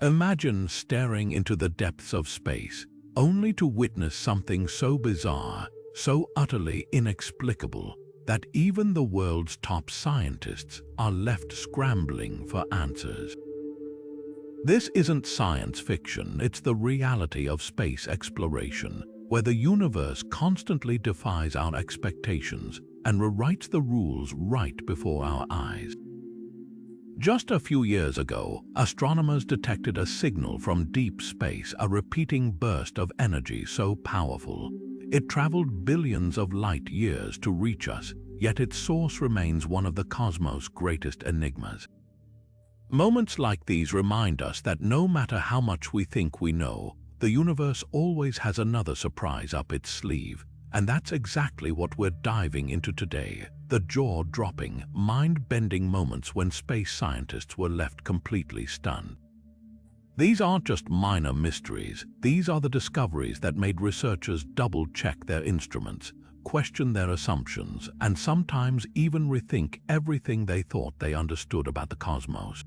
Imagine staring into the depths of space, only to witness something so bizarre, so utterly inexplicable, that even the world's top scientists are left scrambling for answers. This isn't science fiction, it's the reality of space exploration, where the universe constantly defies our expectations and rewrites the rules right before our eyes. Just a few years ago, astronomers detected a signal from deep space, a repeating burst of energy so powerful. It traveled billions of light years to reach us, yet its source remains one of the cosmos' greatest enigmas. Moments like these remind us that no matter how much we think we know, the universe always has another surprise up its sleeve. And that's exactly what we're diving into today, the jaw-dropping, mind-bending moments when space scientists were left completely stunned. These aren't just minor mysteries, these are the discoveries that made researchers double-check their instruments, question their assumptions, and sometimes even rethink everything they thought they understood about the cosmos.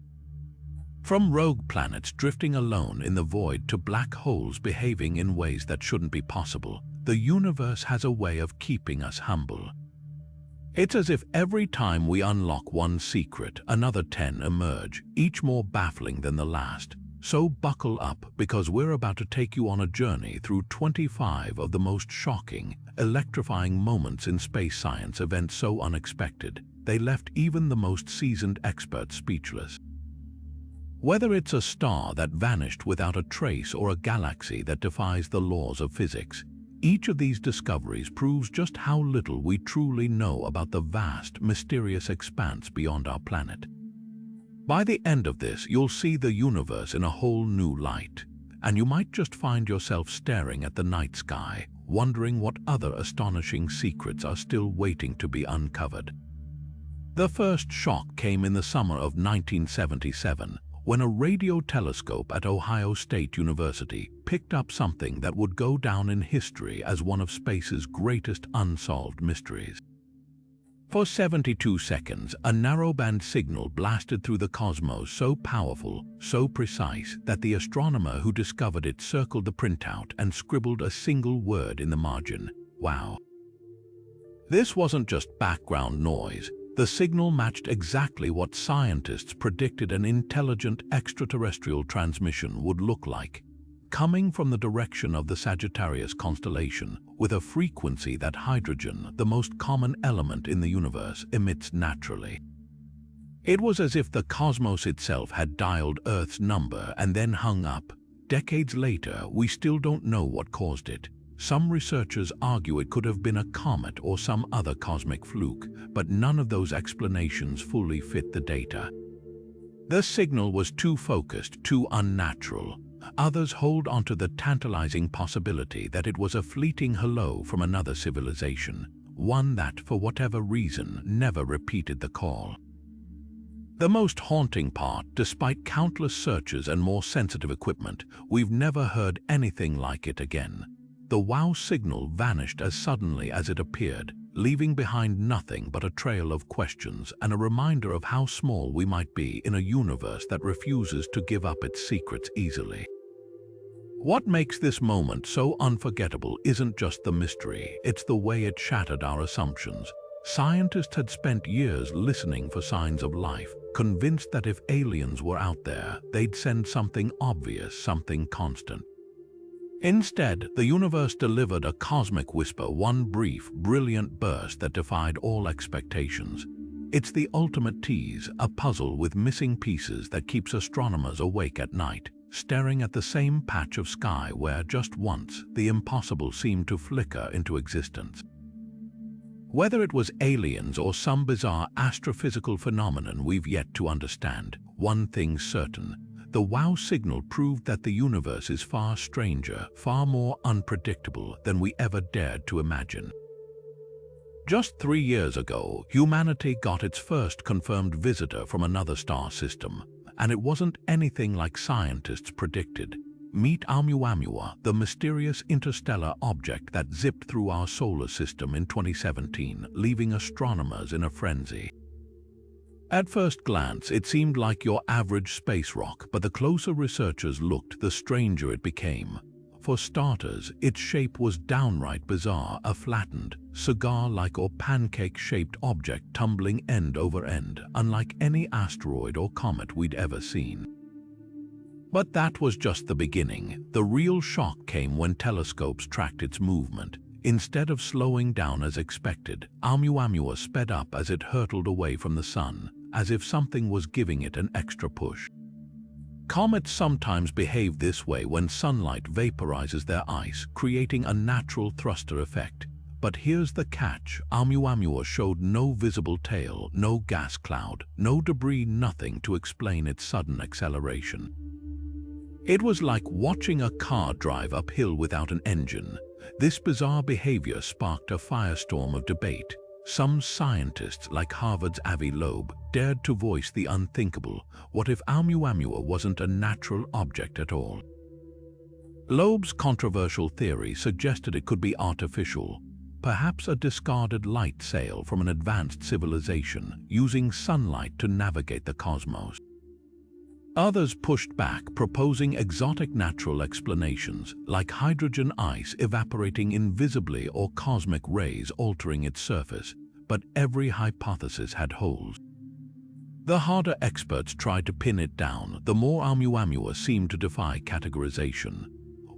From rogue planets drifting alone in the void to black holes behaving in ways that shouldn't be possible, the universe has a way of keeping us humble. It's as if every time we unlock one secret, another 10 emerge, each more baffling than the last. So buckle up, because we're about to take you on a journey through 25 of the most shocking, electrifying moments in space science, events so unexpected, they left even the most seasoned experts speechless. Whether it's a star that vanished without a trace or a galaxy that defies the laws of physics, each of these discoveries proves just how little we truly know about the vast, mysterious expanse beyond our planet. By the end of this, you'll see the universe in a whole new light, and you might just find yourself staring at the night sky, wondering what other astonishing secrets are still waiting to be uncovered. The first shock came in the summer of 1977, when a radio telescope at Ohio State University picked up something that would go down in history as one of space's greatest unsolved mysteries. For 72 seconds, a narrowband signal blasted through the cosmos, so powerful, so precise, that the astronomer who discovered it circled the printout and scribbled a single word in the margin: "Wow." This wasn't just background noise. The signal matched exactly what scientists predicted an intelligent extraterrestrial transmission would look like, coming from the direction of the Sagittarius constellation, with a frequency that hydrogen, the most common element in the universe, emits naturally. It was as if the cosmos itself had dialed Earth's number and then hung up. Decades later, we still don't know what caused it. Some researchers argue it could have been a comet or some other cosmic fluke, but none of those explanations fully fit the data. The signal was too focused, too unnatural. Others hold onto the tantalizing possibility that it was a fleeting hello from another civilization, one that, for whatever reason, never repeated the call. The most haunting part, despite countless searches and more sensitive equipment, we've never heard anything like it again. The WOW signal vanished as suddenly as it appeared, leaving behind nothing but a trail of questions and a reminder of how small we might be in a universe that refuses to give up its secrets easily. What makes this moment so unforgettable isn't just the mystery, it's the way it shattered our assumptions. Scientists had spent years listening for signs of life, convinced that if aliens were out there, they'd send something obvious, something constant. Instead, the universe delivered a cosmic whisper, one brief, brilliant burst that defied all expectations. It's the ultimate tease, a puzzle with missing pieces that keeps astronomers awake at night, staring at the same patch of sky where, just once, the impossible seemed to flicker into existence. Whether it was aliens or some bizarre astrophysical phenomenon we've yet to understand, one thing's certain: the WOW signal proved that the universe is far stranger, far more unpredictable than we ever dared to imagine. Just 3 years ago, humanity got its first confirmed visitor from another star system, and it wasn't anything like scientists predicted. Meet Oumuamua, the mysterious interstellar object that zipped through our solar system in 2017, leaving astronomers in a frenzy. At first glance, it seemed like your average space rock, but the closer researchers looked, the stranger it became. For starters, its shape was downright bizarre, a flattened, cigar-like or pancake-shaped object tumbling end over end, unlike any asteroid or comet we'd ever seen. But that was just the beginning. The real shock came when telescopes tracked its movement. Instead of slowing down as expected, Oumuamua sped up as it hurtled away from the sun, as if something was giving it an extra push. Comets sometimes behave this way when sunlight vaporizes their ice, creating a natural thruster effect. But here's the catch: Oumuamua showed no visible tail, no gas cloud, no debris, nothing to explain its sudden acceleration. It was like watching a car drive uphill without an engine. This bizarre behavior sparked a firestorm of debate. Some scientists, like Harvard's Avi Loeb, dared to voice the unthinkable. What if Oumuamua wasn't a natural object at all? Loeb's controversial theory suggested it could be artificial, perhaps a discarded light sail from an advanced civilization, using sunlight to navigate the cosmos. Others pushed back, proposing exotic natural explanations, like hydrogen ice evaporating invisibly or cosmic rays altering its surface, but every hypothesis had holes. The harder experts tried to pin it down, the more Oumuamua seemed to defy categorization.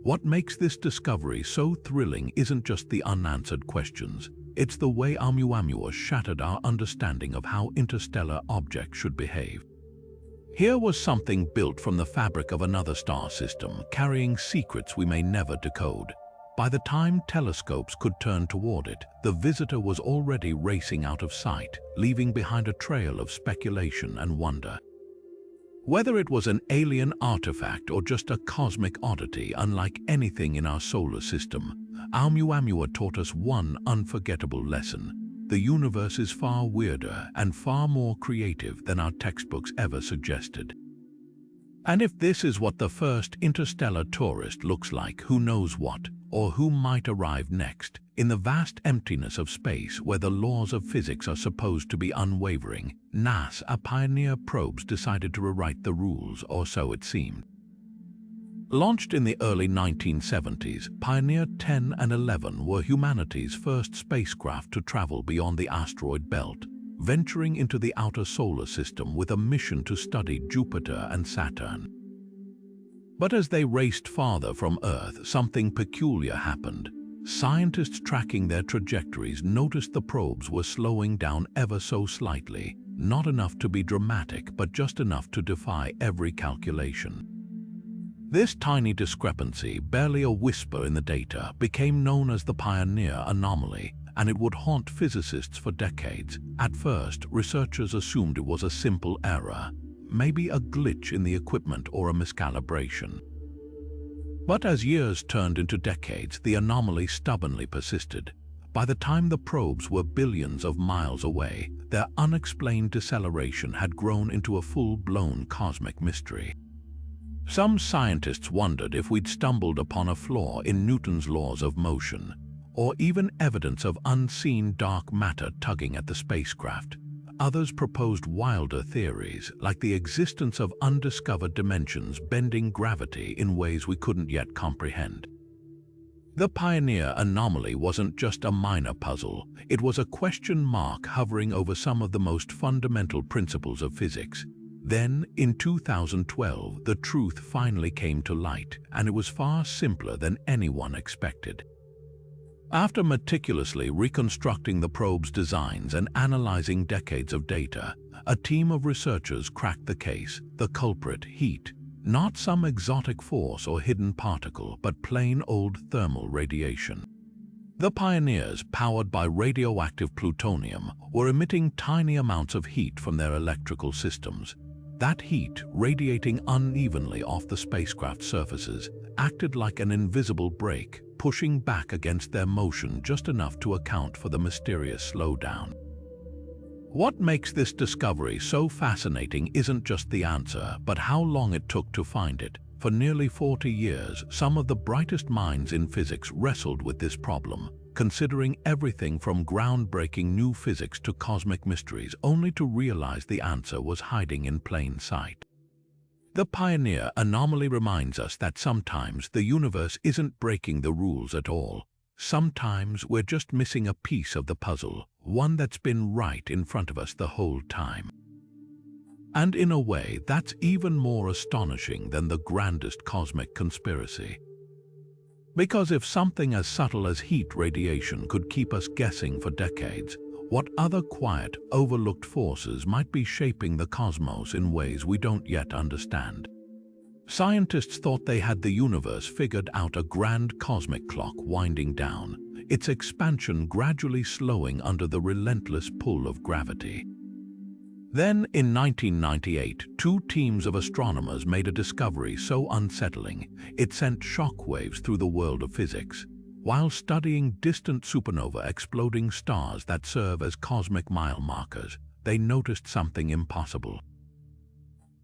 What makes this discovery so thrilling isn't just the unanswered questions, it's the way Oumuamua shattered our understanding of how interstellar objects should behave. Here was something built from the fabric of another star system, carrying secrets we may never decode. By the time telescopes could turn toward it, the visitor was already racing out of sight, leaving behind a trail of speculation and wonder. Whether it was an alien artifact or just a cosmic oddity unlike anything in our solar system, Oumuamua taught us one unforgettable lesson: the universe is far weirder and far more creative than our textbooks ever suggested. And if this is what the first interstellar tourist looks like, who knows what, or who might arrive next, in the vast emptiness of space where the laws of physics are supposed to be unwavering, NASA Pioneer probes decided to rewrite the rules, or so it seemed. Launched in the early 1970s, Pioneer 10 and 11 were humanity's first spacecraft to travel beyond the asteroid belt, venturing into the outer solar system with a mission to study Jupiter and Saturn. But as they raced farther from Earth, something peculiar happened. Scientists tracking their trajectories noticed the probes were slowing down ever so slightly, not enough to be dramatic, but just enough to defy every calculation. This tiny discrepancy, barely a whisper in the data, became known as the Pioneer anomaly, and it would haunt physicists for decades. At first, researchers assumed it was a simple error, maybe a glitch in the equipment or a miscalibration. But as years turned into decades, the anomaly stubbornly persisted. By the time the probes were billions of miles away, their unexplained deceleration had grown into a full-blown cosmic mystery. Some scientists wondered if we'd stumbled upon a flaw in Newton's laws of motion, or even evidence of unseen dark matter tugging at the spacecraft. Others proposed wilder theories, like the existence of undiscovered dimensions bending gravity in ways we couldn't yet comprehend. The Pioneer anomaly wasn't just a minor puzzle, it was a question mark hovering over some of the most fundamental principles of physics. Then, in 2012, the truth finally came to light, and it was far simpler than anyone expected. After meticulously reconstructing the probe's designs and analyzing decades of data, a team of researchers cracked the case: the culprit, heat. Not some exotic force or hidden particle, but plain old thermal radiation. The Pioneers, powered by radioactive plutonium, were emitting tiny amounts of heat from their electrical systems. That heat, radiating unevenly off the spacecraft surfaces, acted like an invisible brake, pushing back against their motion just enough to account for the mysterious slowdown. What makes this discovery so fascinating isn't just the answer, but how long it took to find it. For nearly 40 years, some of the brightest minds in physics wrestled with this problem. considering everything from groundbreaking new physics to cosmic mysteries, only to realize the answer was hiding in plain sight. The pioneer Anomaly reminds us that sometimes the universe isn't breaking the rules at all. Sometimes we're just missing a piece of the puzzle, one that's been right in front of us the whole time. And in a way, that's even more astonishing than the grandest cosmic conspiracy. Because if something as subtle as heat radiation could keep us guessing for decades, what other quiet, overlooked forces might be shaping the cosmos in ways we don't yet understand? Scientists thought they had the universe figured out, a grand cosmic clock winding down, its expansion gradually slowing under the relentless pull of gravity. Then, in 1998, two teams of astronomers made a discovery so unsettling it sent shockwaves through the world of physics. While studying distant supernova exploding stars that serve as cosmic mile markers, they noticed something impossible.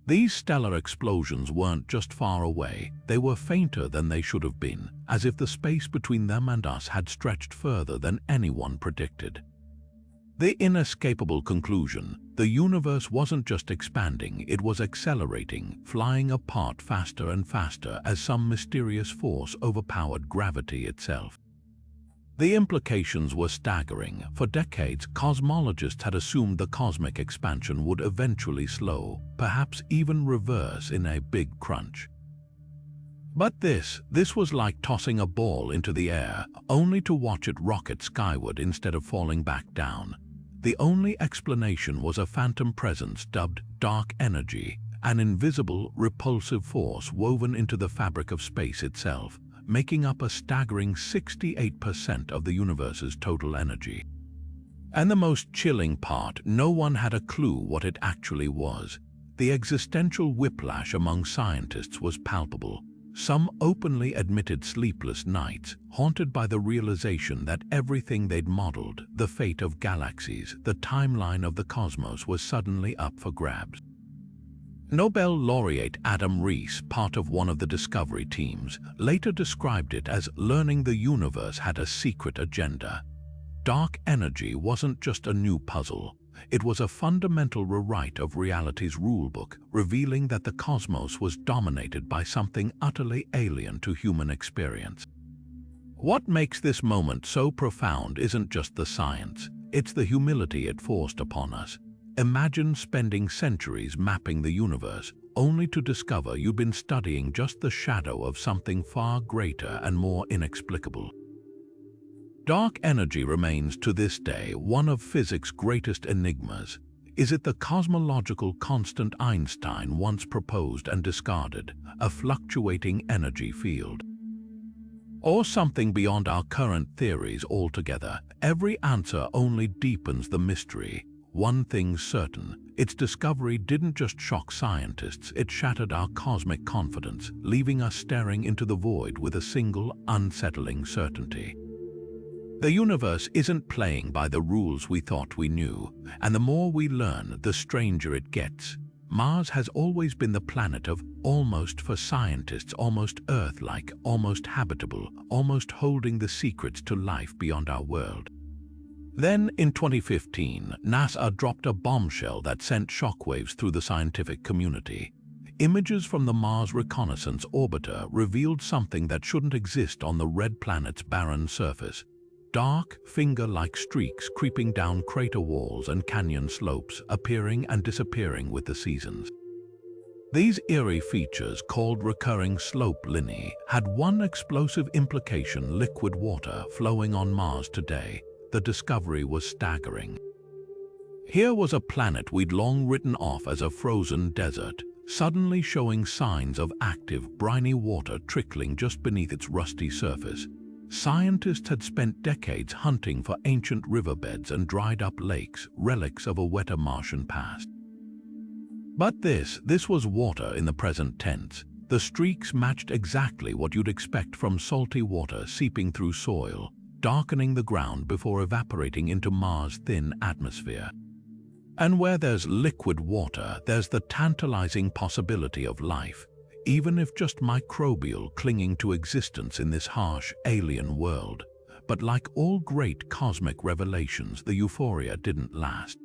These stellar explosions weren't just far away, they were fainter than they should have been, as if the space between them and us had stretched further than anyone predicted. The inescapable conclusion: the universe wasn't just expanding, it was accelerating, flying apart faster and faster as some mysterious force overpowered gravity itself. The implications were staggering. For decades, cosmologists had assumed the cosmic expansion would eventually slow, perhaps even reverse in a big crunch. But this was like tossing a ball into the air, only to watch it rocket skyward instead of falling back down. The only explanation was a phantom presence dubbed dark energy, an invisible, repulsive force woven into the fabric of space itself, making up a staggering 68% of the universe's total energy. And the most chilling part, no one had a clue what it actually was. The existential whiplash among scientists was palpable. Some openly admitted sleepless nights, haunted by the realization that everything they'd modeled, the fate of galaxies, the timeline of the cosmos, was suddenly up for grabs. Nobel laureate Adam Rees, part of one of the discovery teams, later described it as learning the universe had a secret agenda. Dark energy wasn't just a new puzzle. It was a fundamental rewrite of reality's rulebook, revealing that the cosmos was dominated by something utterly alien to human experience. What makes this moment so profound isn't just the science, it's the humility it forced upon us. Imagine spending centuries mapping the universe, only to discover you've been studying just the shadow of something far greater and more inexplicable. Dark energy remains to this day one of physics' greatest enigmas. Is it the cosmological constant Einstein once proposed and discarded, a fluctuating energy field? Or something beyond our current theories altogether? Every answer only deepens the mystery. One thing's certain, its discovery didn't just shock scientists, it shattered our cosmic confidence, leaving us staring into the void with a single, unsettling certainty. The universe isn't playing by the rules we thought we knew, and the more we learn, the stranger it gets. Mars has always been the planet of almost for scientists, almost Earth-like, almost habitable, almost holding the secrets to life beyond our world. Then, in 2015, NASA dropped a bombshell that sent shockwaves through the scientific community. Images from the Mars Reconnaissance Orbiter revealed something that shouldn't exist on the red planet's barren surface. Dark, finger-like streaks creeping down crater walls and canyon slopes, appearing and disappearing with the seasons. These eerie features, called recurring slope lineae, had one explosive implication: liquid water flowing on Mars today. The discovery was staggering. Here was a planet we'd long written off as a frozen desert, suddenly showing signs of active, briny water trickling just beneath its rusty surface. Scientists had spent decades hunting for ancient riverbeds and dried-up lakes, relics of a wetter Martian past. But this was water in the present tense. The streaks matched exactly what you'd expect from salty water seeping through soil, darkening the ground before evaporating into Mars' thin atmosphere. And where there's liquid water, there's the tantalizing possibility of life, even if just microbial, clinging to existence in this harsh, alien world. But like all great cosmic revelations, the euphoria didn't last.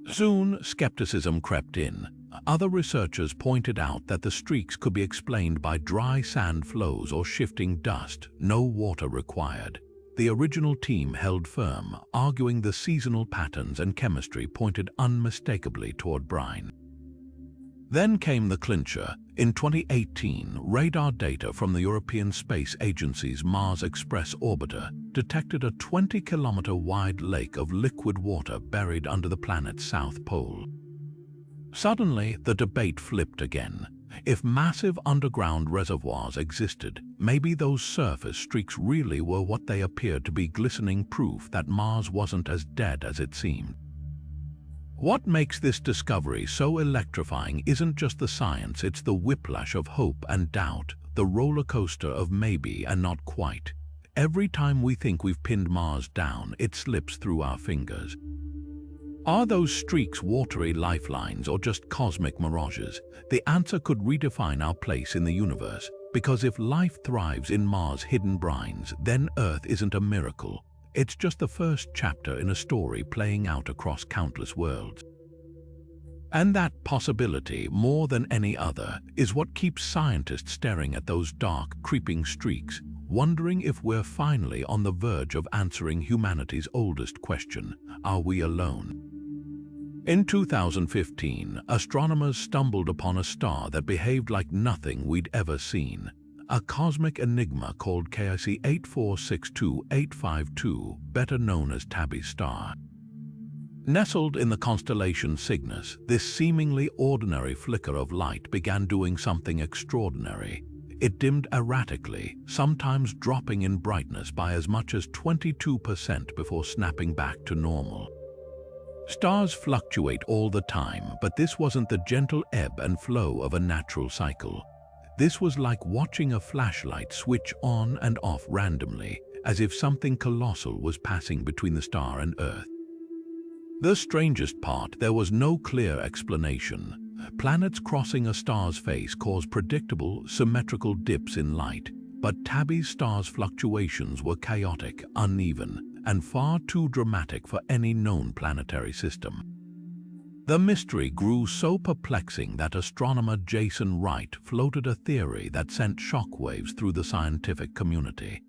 Soon, skepticism crept in. Other researchers pointed out that the streaks could be explained by dry sand flows or shifting dust, no water required. The original team held firm, arguing the seasonal patterns and chemistry pointed unmistakably toward brine. Then came the clincher. In 2018, radar data from the European Space Agency's Mars Express orbiter detected a 20-kilometer-wide lake of liquid water buried under the planet's south pole. Suddenly, the debate flipped again. If massive underground reservoirs existed, maybe those surface streaks really were what they appeared to be, glistening proof that Mars wasn't as dead as it seemed. What makes this discovery so electrifying isn't just the science, it's the whiplash of hope and doubt, the roller coaster of maybe and not quite. Every time we think we've pinned Mars down, it slips through our fingers. Are those streaks watery lifelines or just cosmic mirages? The answer could redefine our place in the universe, because if life thrives in Mars' hidden brines, then Earth isn't a miracle. It's just the first chapter in a story playing out across countless worlds. And that possibility, more than any other, is what keeps scientists staring at those dark, creeping streaks, wondering if we're finally on the verge of answering humanity's oldest question: are we alone? In 2015, astronomers stumbled upon a star that behaved like nothing we'd ever seen. A cosmic enigma called KIC 8462852, better known as Tabby's star. Nestled in the constellation Cygnus, this seemingly ordinary flicker of light began doing something extraordinary. It dimmed erratically, sometimes dropping in brightness by as much as 22% before snapping back to normal. Stars fluctuate all the time, but this wasn't the gentle ebb and flow of a natural cycle. This was like watching a flashlight switch on and off randomly, as if something colossal was passing between the star and Earth. The strangest part, there was no clear explanation. Planets crossing a star's face cause predictable, symmetrical dips in light, but Tabby's star's fluctuations were chaotic, uneven, and far too dramatic for any known planetary system. The mystery grew so perplexing that astronomer Jason Wright floated a theory that sent shockwaves through the scientific community.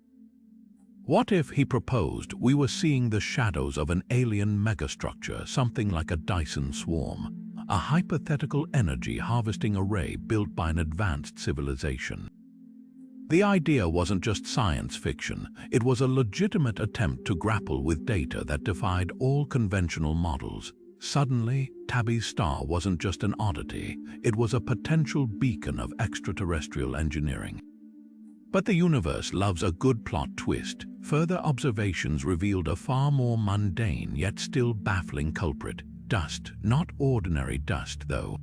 What if, he proposed, we were seeing the shadows of an alien megastructure, something like a Dyson swarm, a hypothetical energy harvesting array built by an advanced civilization? The idea wasn't just science fiction, it was a legitimate attempt to grapple with data that defied all conventional models. Suddenly, Tabby's star wasn't just an oddity, it was a potential beacon of extraterrestrial engineering. But the universe loves a good plot twist. Further observations revealed a far more mundane yet still baffling culprit: dust. Not ordinary dust, though.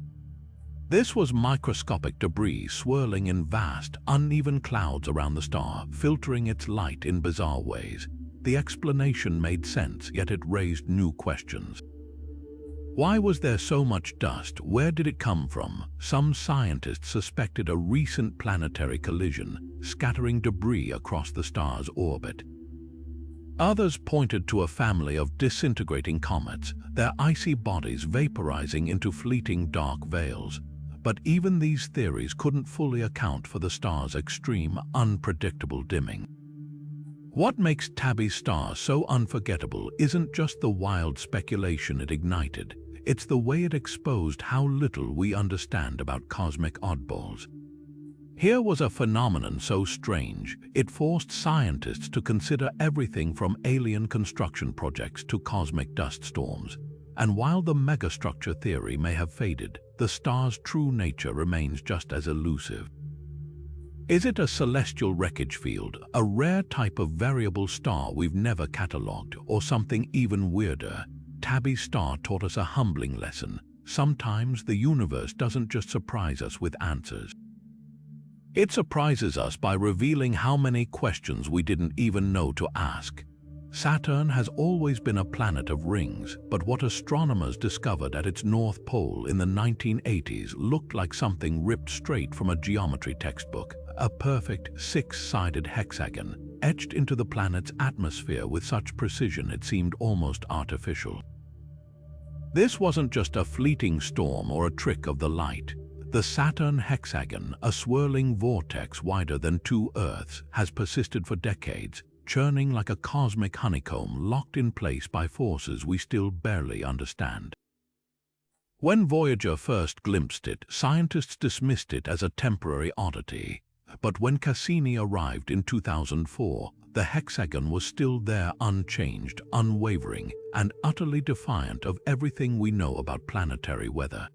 This was microscopic debris swirling in vast, uneven clouds around the star, filtering its light in bizarre ways. The explanation made sense, yet it raised new questions. Why was there so much dust? Where did it come from? Some scientists suspected a recent planetary collision, scattering debris across the star's orbit. Others pointed to a family of disintegrating comets, their icy bodies vaporizing into fleeting dark veils. But even these theories couldn't fully account for the star's extreme, unpredictable dimming. What makes Tabby's star so unforgettable isn't just the wild speculation it ignited, it's the way it exposed how little we understand about cosmic oddballs. Here was a phenomenon so strange, it forced scientists to consider everything from alien construction projects to cosmic dust storms. And while the megastructure theory may have faded, the star's true nature remains just as elusive. Is it a celestial wreckage field, a rare type of variable star we've never catalogued, or something even weirder? Tabby's star taught us a humbling lesson. Sometimes the universe doesn't just surprise us with answers. It surprises us by revealing how many questions we didn't even know to ask. Saturn has always been a planet of rings, but what astronomers discovered at its north pole in the 1980s looked like something ripped straight from a geometry textbook. A perfect six-sided hexagon. etched into the planet's atmosphere with such precision it seemed almost artificial. This wasn't just a fleeting storm or a trick of the light. The Saturn hexagon, a swirling vortex wider than 2 Earths, has persisted for decades, churning like a cosmic honeycomb locked in place by forces we still barely understand. When Voyager first glimpsed it, scientists dismissed it as a temporary oddity. But when Cassini arrived in 2004, the hexagon was still there, unchanged, unwavering, and utterly defiant of everything we know about planetary weather.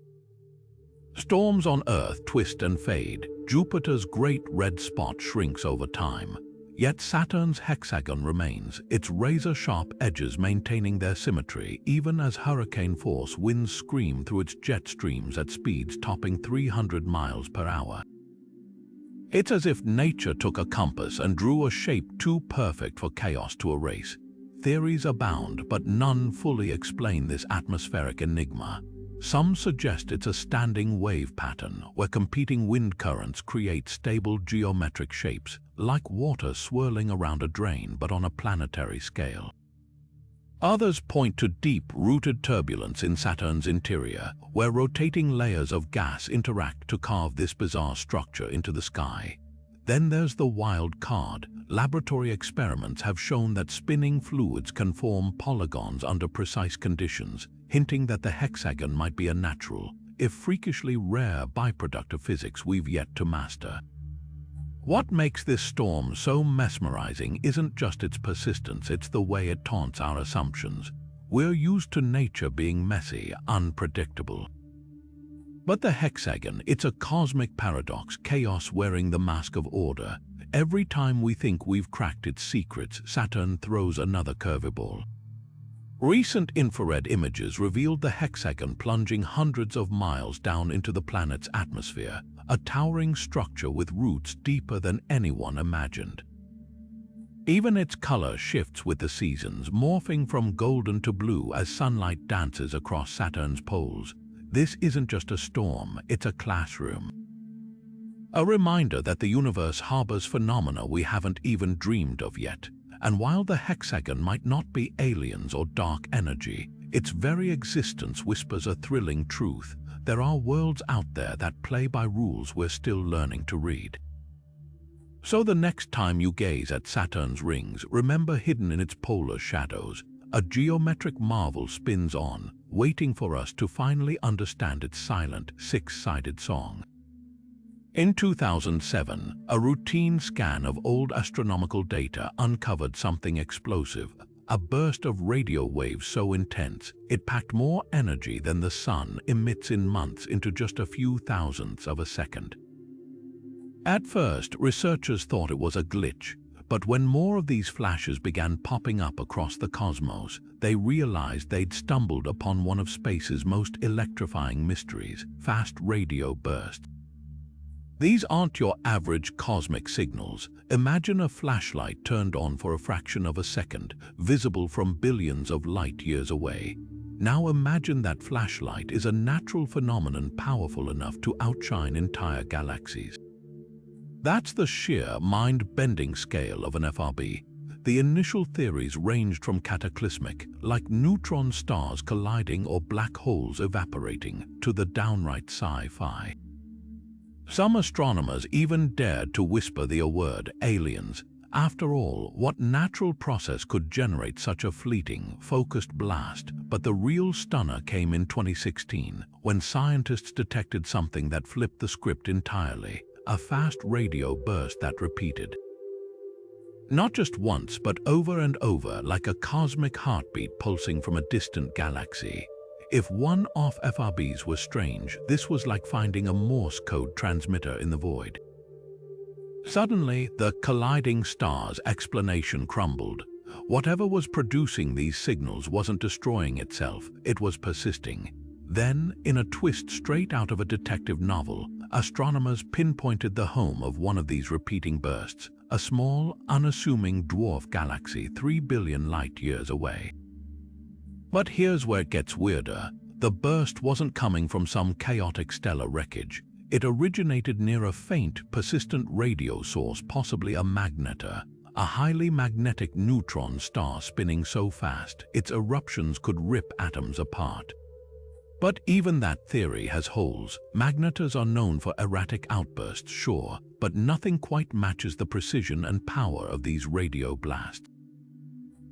Storms on Earth twist and fade. Jupiter's great red spot shrinks over time. Yet Saturn's hexagon remains, its razor-sharp edges maintaining their symmetry even as hurricane-force winds scream through its jet streams at speeds topping 300 miles per hour. It's as if nature took a compass and drew a shape too perfect for chaos to erase. Theories abound, but none fully explain this atmospheric enigma. Some suggest it's a standing wave pattern where competing wind currents create stable geometric shapes, like water swirling around a drain but on a planetary scale. Others point to deep-rooted turbulence in Saturn's interior, where rotating layers of gas interact to carve this bizarre structure into the sky. Then there's the wild card. Laboratory experiments have shown that spinning fluids can form polygons under precise conditions, hinting that the hexagon might be a natural, if freakishly rare byproduct of physics we've yet to master. What makes this storm so mesmerizing isn't just its persistence, it's the way it taunts our assumptions. We're used to nature being messy, unpredictable. But the hexagon, it's a cosmic paradox, chaos wearing the mask of order. Every time we think we've cracked its secrets, Saturn throws another curveball. Recent infrared images revealed the hexagon plunging hundreds of miles down into the planet's atmosphere, a towering structure with roots deeper than anyone imagined. Even its color shifts with the seasons, morphing from golden to blue as sunlight dances across Saturn's poles. This isn't just a storm, it's a classroom. A reminder that the universe harbors phenomena we haven't even dreamed of yet. And while the hexagon might not be aliens or dark energy, its very existence whispers a thrilling truth. There are worlds out there that play by rules we're still learning to read. So the next time you gaze at Saturn's rings, remember, hidden in its polar shadows, a geometric marvel spins on, waiting for us to finally understand its silent, six-sided song. In 2007, a routine scan of old astronomical data uncovered something explosive, a burst of radio waves so intense it packed more energy than the sun emits in months into just a few thousandths of a second. At first, researchers thought it was a glitch, but when more of these flashes began popping up across the cosmos, they realized they'd stumbled upon one of space's most electrifying mysteries: fast radio bursts. These aren't your average cosmic signals. Imagine a flashlight turned on for a fraction of a second, visible from billions of light years away. Now imagine that flashlight is a natural phenomenon powerful enough to outshine entire galaxies. That's the sheer, mind-bending scale of an FRB. The initial theories ranged from cataclysmic, like neutron stars colliding or black holes evaporating, to the downright sci-fi. Some astronomers even dared to whisper the word aliens. After all, what natural process could generate such a fleeting, focused blast? But the real stunner came in 2016, when scientists detected something that flipped the script entirely: a fast radio burst that repeated. Not just once, but over and over, like a cosmic heartbeat pulsing from a distant galaxy. If one-off FRBs were strange, this was like finding a Morse code transmitter in the void. Suddenly, the colliding stars explanation crumbled. Whatever was producing these signals wasn't destroying itself, it was persisting. Then, in a twist straight out of a detective novel, astronomers pinpointed the home of one of these repeating bursts, a small, unassuming dwarf galaxy 3 billion light-years away. But here's where it gets weirder. The burst wasn't coming from some chaotic stellar wreckage. It originated near a faint, persistent radio source, possibly a magnetar, a highly magnetic neutron star spinning so fast its eruptions could rip atoms apart. But even that theory has holes. Magnetars are known for erratic outbursts, sure, but nothing quite matches the precision and power of these radio blasts.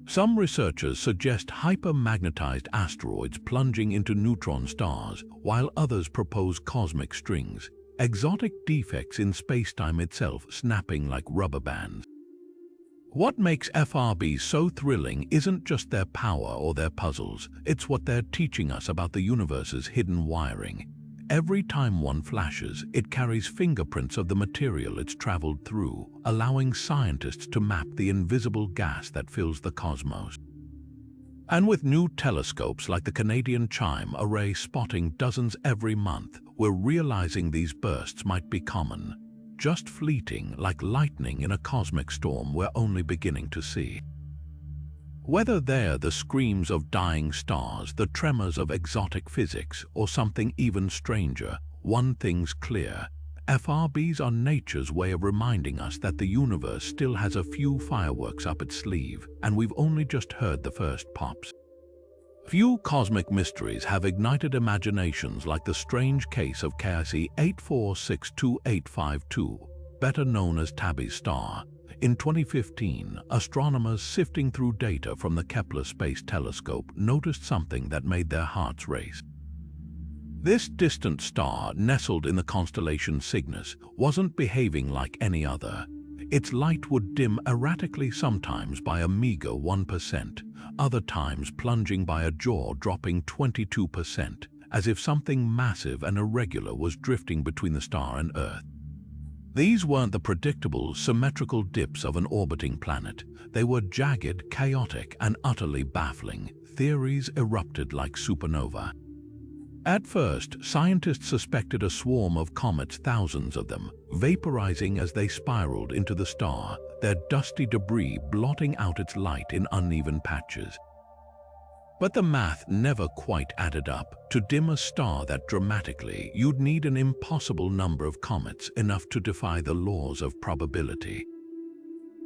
Some researchers suggest hypermagnetized asteroids plunging into neutron stars, while others propose cosmic strings, exotic defects in spacetime itself snapping like rubber bands. What makes FRBs so thrilling isn't just their power or their puzzles, it's what they're teaching us about the universe's hidden wiring. Every time one flashes, it carries fingerprints of the material it's traveled through, allowing scientists to map the invisible gas that fills the cosmos. And with new telescopes like the Canadian CHIME array spotting dozens every month, we're realizing these bursts might be common, just fleeting like lightning in a cosmic storm we're only beginning to see. Whether they're the screams of dying stars, the tremors of exotic physics, or something even stranger, one thing's clear: FRBs are nature's way of reminding us that the universe still has a few fireworks up its sleeve, and we've only just heard the first pops. Few cosmic mysteries have ignited imaginations like the strange case of KSE 8462852, better known as Tabby's star. In 2015, astronomers sifting through data from the Kepler Space Telescope noticed something that made their hearts race. This distant star, nestled in the constellation Cygnus, wasn't behaving like any other. Its light would dim erratically, sometimes by a meager 1%, other times plunging by a jaw-dropping 22%, as if something massive and irregular was drifting between the star and Earth. These weren't the predictable, symmetrical dips of an orbiting planet. They were jagged, chaotic, and utterly baffling. Theories erupted like supernovae. At first, scientists suspected a swarm of comets, thousands of them, vaporizing as they spiraled into the star, their dusty debris blotting out its light in uneven patches. But the math never quite added up. To dim a star that dramatically, you'd need an impossible number of comets, enough to defy the laws of probability.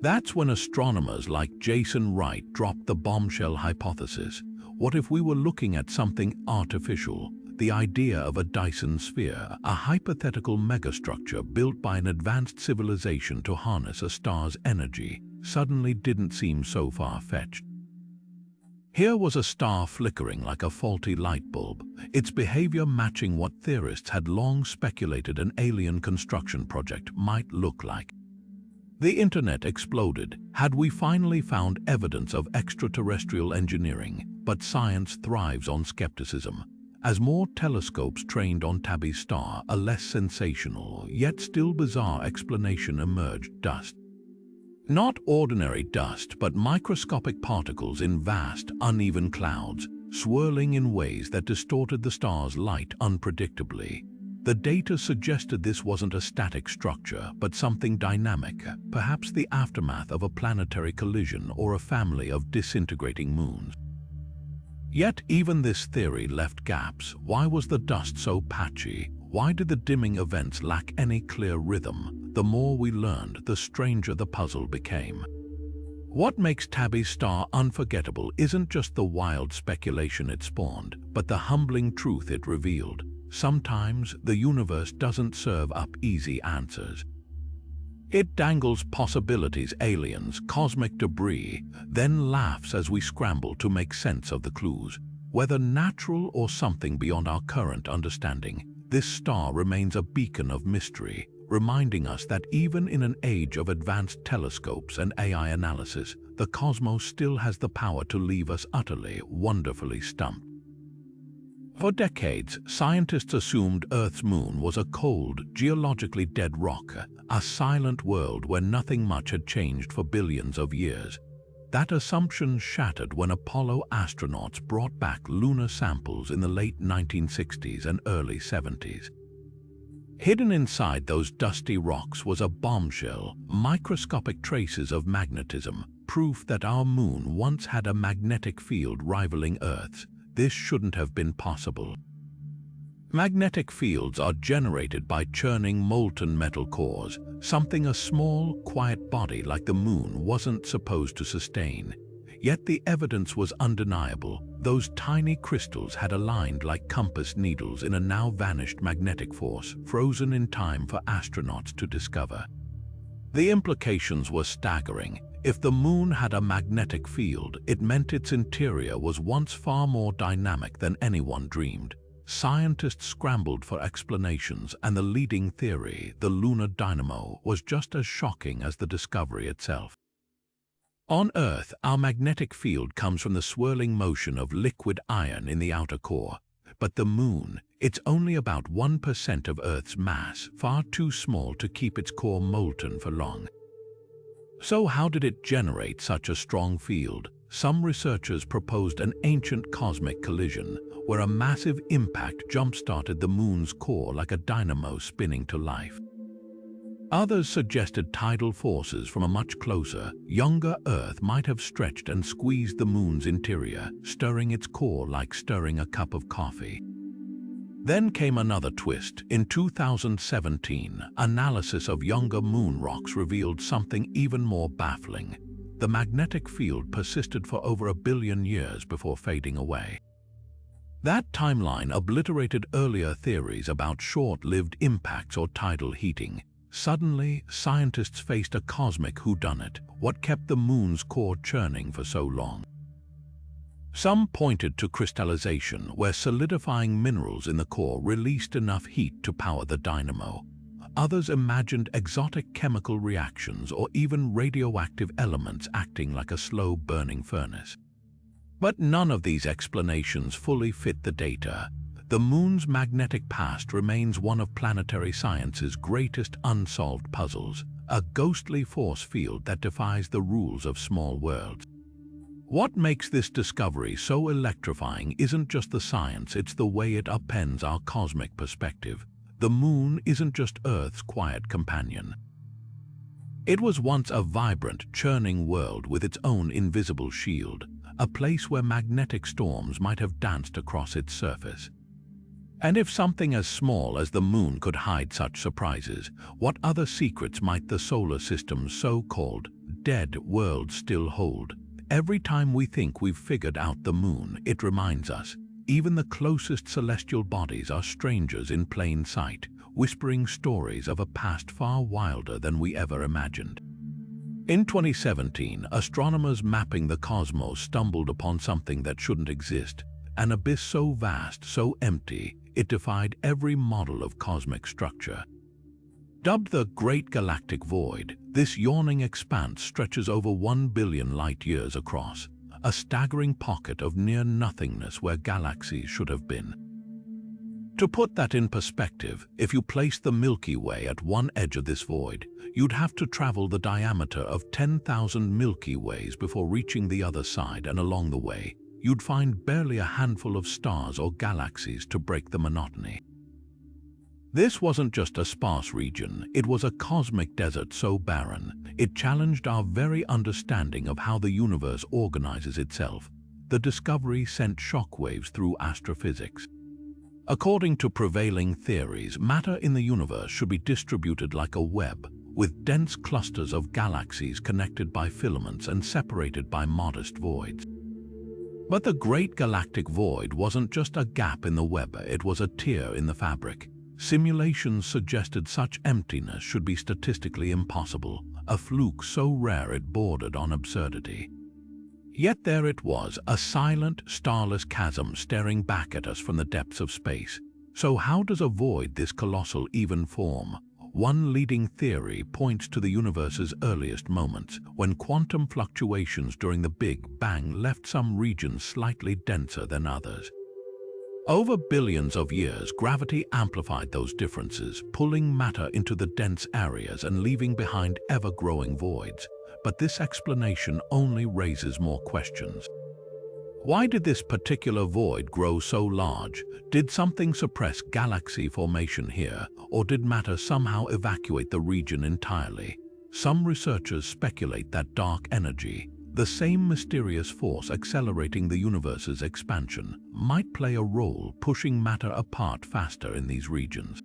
That's when astronomers like Jason Wright dropped the bombshell hypothesis. What if we were looking at something artificial? The idea of a Dyson sphere, a hypothetical megastructure built by an advanced civilization to harness a star's energy, suddenly didn't seem so far-fetched. Here was a star flickering like a faulty light bulb, its behavior matching what theorists had long speculated an alien construction project might look like. The internet exploded. Had we finally found evidence of extraterrestrial engineering? But science thrives on skepticism. As more telescopes trained on Tabby's star, a less sensational, yet still bizarre explanation emerged: dust. Not ordinary dust, but microscopic particles in vast, uneven clouds, swirling in ways that distorted the star's light unpredictably. The data suggested this wasn't a static structure, but something dynamic, perhaps the aftermath of a planetary collision or a family of disintegrating moons. Yet even this theory left gaps. Why was the dust so patchy? Why did the dimming events lack any clear rhythm? The more we learned, the stranger the puzzle became. What makes Tabby's star unforgettable isn't just the wild speculation it spawned, but the humbling truth it revealed. Sometimes the universe doesn't serve up easy answers. It dangles possibilities, aliens, cosmic debris, then laughs as we scramble to make sense of the clues. Whether natural or something beyond our current understanding, this star remains a beacon of mystery, reminding us that even in an age of advanced telescopes and AI analysis, the cosmos still has the power to leave us utterly, wonderfully stumped. For decades, scientists assumed Earth's moon was a cold, geologically dead rock, a silent world where nothing much had changed for billions of years. That assumption shattered when Apollo astronauts brought back lunar samples in the late 1960s and early 70s. Hidden inside those dusty rocks was a bombshell: microscopic traces of magnetism, proof that our moon once had a magnetic field rivaling Earth's. This shouldn't have been possible. Magnetic fields are generated by churning molten metal cores, something a small, quiet body like the Moon wasn't supposed to sustain. Yet the evidence was undeniable. Those tiny crystals had aligned like compass needles in a now-vanished magnetic force, frozen in time for astronauts to discover. The implications were staggering. If the Moon had a magnetic field, it meant its interior was once far more dynamic than anyone dreamed. Scientists scrambled for explanations, and the leading theory, the lunar dynamo, was just as shocking as the discovery itself. On Earth, our magnetic field comes from the swirling motion of liquid iron in the outer core. But the Moon, it's only about 1% of Earth's mass, far too small to keep its core molten for long. So how did it generate such a strong field? Some researchers proposed an ancient cosmic collision, where a massive impact jump-started the Moon's core like a dynamo spinning to life. Others suggested tidal forces from a much closer, younger Earth might have stretched and squeezed the Moon's interior, stirring its core like stirring a cup of coffee. Then came another twist. In 2017, analysis of younger Moon rocks revealed something even more baffling. The magnetic field persisted for over 1 billion years before fading away. That timeline obliterated earlier theories about short-lived impacts or tidal heating. Suddenly, scientists faced a cosmic whodunit. What kept the Moon's core churning for so long? Some pointed to crystallization, where solidifying minerals in the core released enough heat to power the dynamo. Others imagined exotic chemical reactions or even radioactive elements acting like a slow-burning furnace. But none of these explanations fully fit the data. The Moon's magnetic past remains one of planetary science's greatest unsolved puzzles, a ghostly force field that defies the rules of small worlds. What makes this discovery so electrifying isn't just the science, it's the way it upends our cosmic perspective. The Moon isn't just Earth's quiet companion. It was once a vibrant, churning world with its own invisible shield, a place where magnetic storms might have danced across its surface. And if something as small as the Moon could hide such surprises, what other secrets might the solar system's so-called dead world still hold? Every time we think we've figured out the Moon, it reminds us, even the closest celestial bodies are strangers in plain sight, whispering stories of a past far wilder than we ever imagined. In 2017, astronomers mapping the cosmos stumbled upon something that shouldn't exist, an abyss so vast, so empty, it defied every model of cosmic structure. Dubbed the Great Galactic Void, this yawning expanse stretches over 1 billion light-years across, a staggering pocket of near-nothingness where galaxies should have been. To put that in perspective, if you place the Milky Way at one edge of this void, you'd have to travel the diameter of 10,000 Milky Ways before reaching the other side, and along the way, you'd find barely a handful of stars or galaxies to break the monotony. This wasn't just a sparse region, it was a cosmic desert so barren, it challenged our very understanding of how the universe organizes itself. The discovery sent shockwaves through astrophysics. According to prevailing theories, matter in the universe should be distributed like a web, with dense clusters of galaxies connected by filaments and separated by modest voids. But the Great Galactic Void wasn't just a gap in the web, it was a tear in the fabric. Simulations suggested such emptiness should be statistically impossible, a fluke so rare it bordered on absurdity. Yet there it was, a silent, starless chasm staring back at us from the depths of space. So how does a void this colossal even form? One leading theory points to the universe's earliest moments, when quantum fluctuations during the Big Bang left some regions slightly denser than others. Over billions of years, gravity amplified those differences, pulling matter into the dense areas and leaving behind ever-growing voids. But this explanation only raises more questions. Why did this particular void grow so large? Did something suppress galaxy formation here, or did matter somehow evacuate the region entirely? Some researchers speculate that dark energy, the same mysterious force accelerating the universe's expansion might play a role pushing matter apart faster in these regions.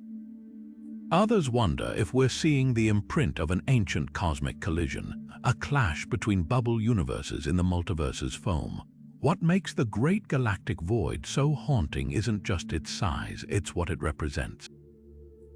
Others wonder if we're seeing the imprint of an ancient cosmic collision, a clash between bubble universes in the multiverse's foam. What makes the great galactic void so haunting isn't just its size, it's what it represents.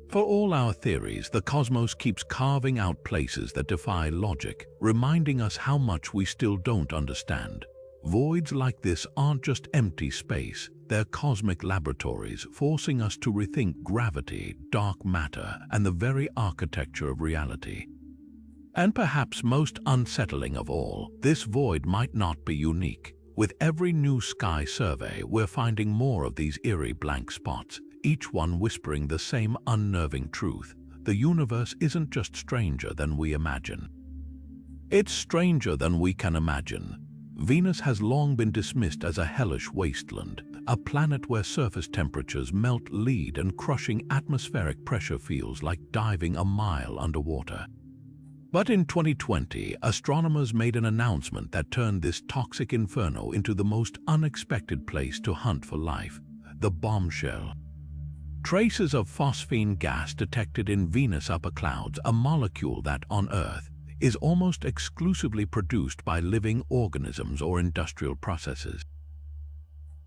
For all our theories, the cosmos keeps carving out places that defy logic, reminding us how much we still don't understand. Voids like this aren't just empty space, they're cosmic laboratories, forcing us to rethink gravity, dark matter, and the very architecture of reality. And perhaps most unsettling of all, this void might not be unique. With every new sky survey, we're finding more of these eerie blank spots, each one whispering the same unnerving truth. The universe isn't just stranger than we imagine. It's stranger than we can imagine. Venus has long been dismissed as a hellish wasteland, a planet where surface temperatures melt lead and crushing atmospheric pressure feels like diving a mile underwater. But in 2020, astronomers made an announcement that turned this toxic inferno into the most unexpected place to hunt for life: the bombshell. Traces of phosphine gas detected in Venus upper clouds, a molecule that, on Earth, is almost exclusively produced by living organisms or industrial processes.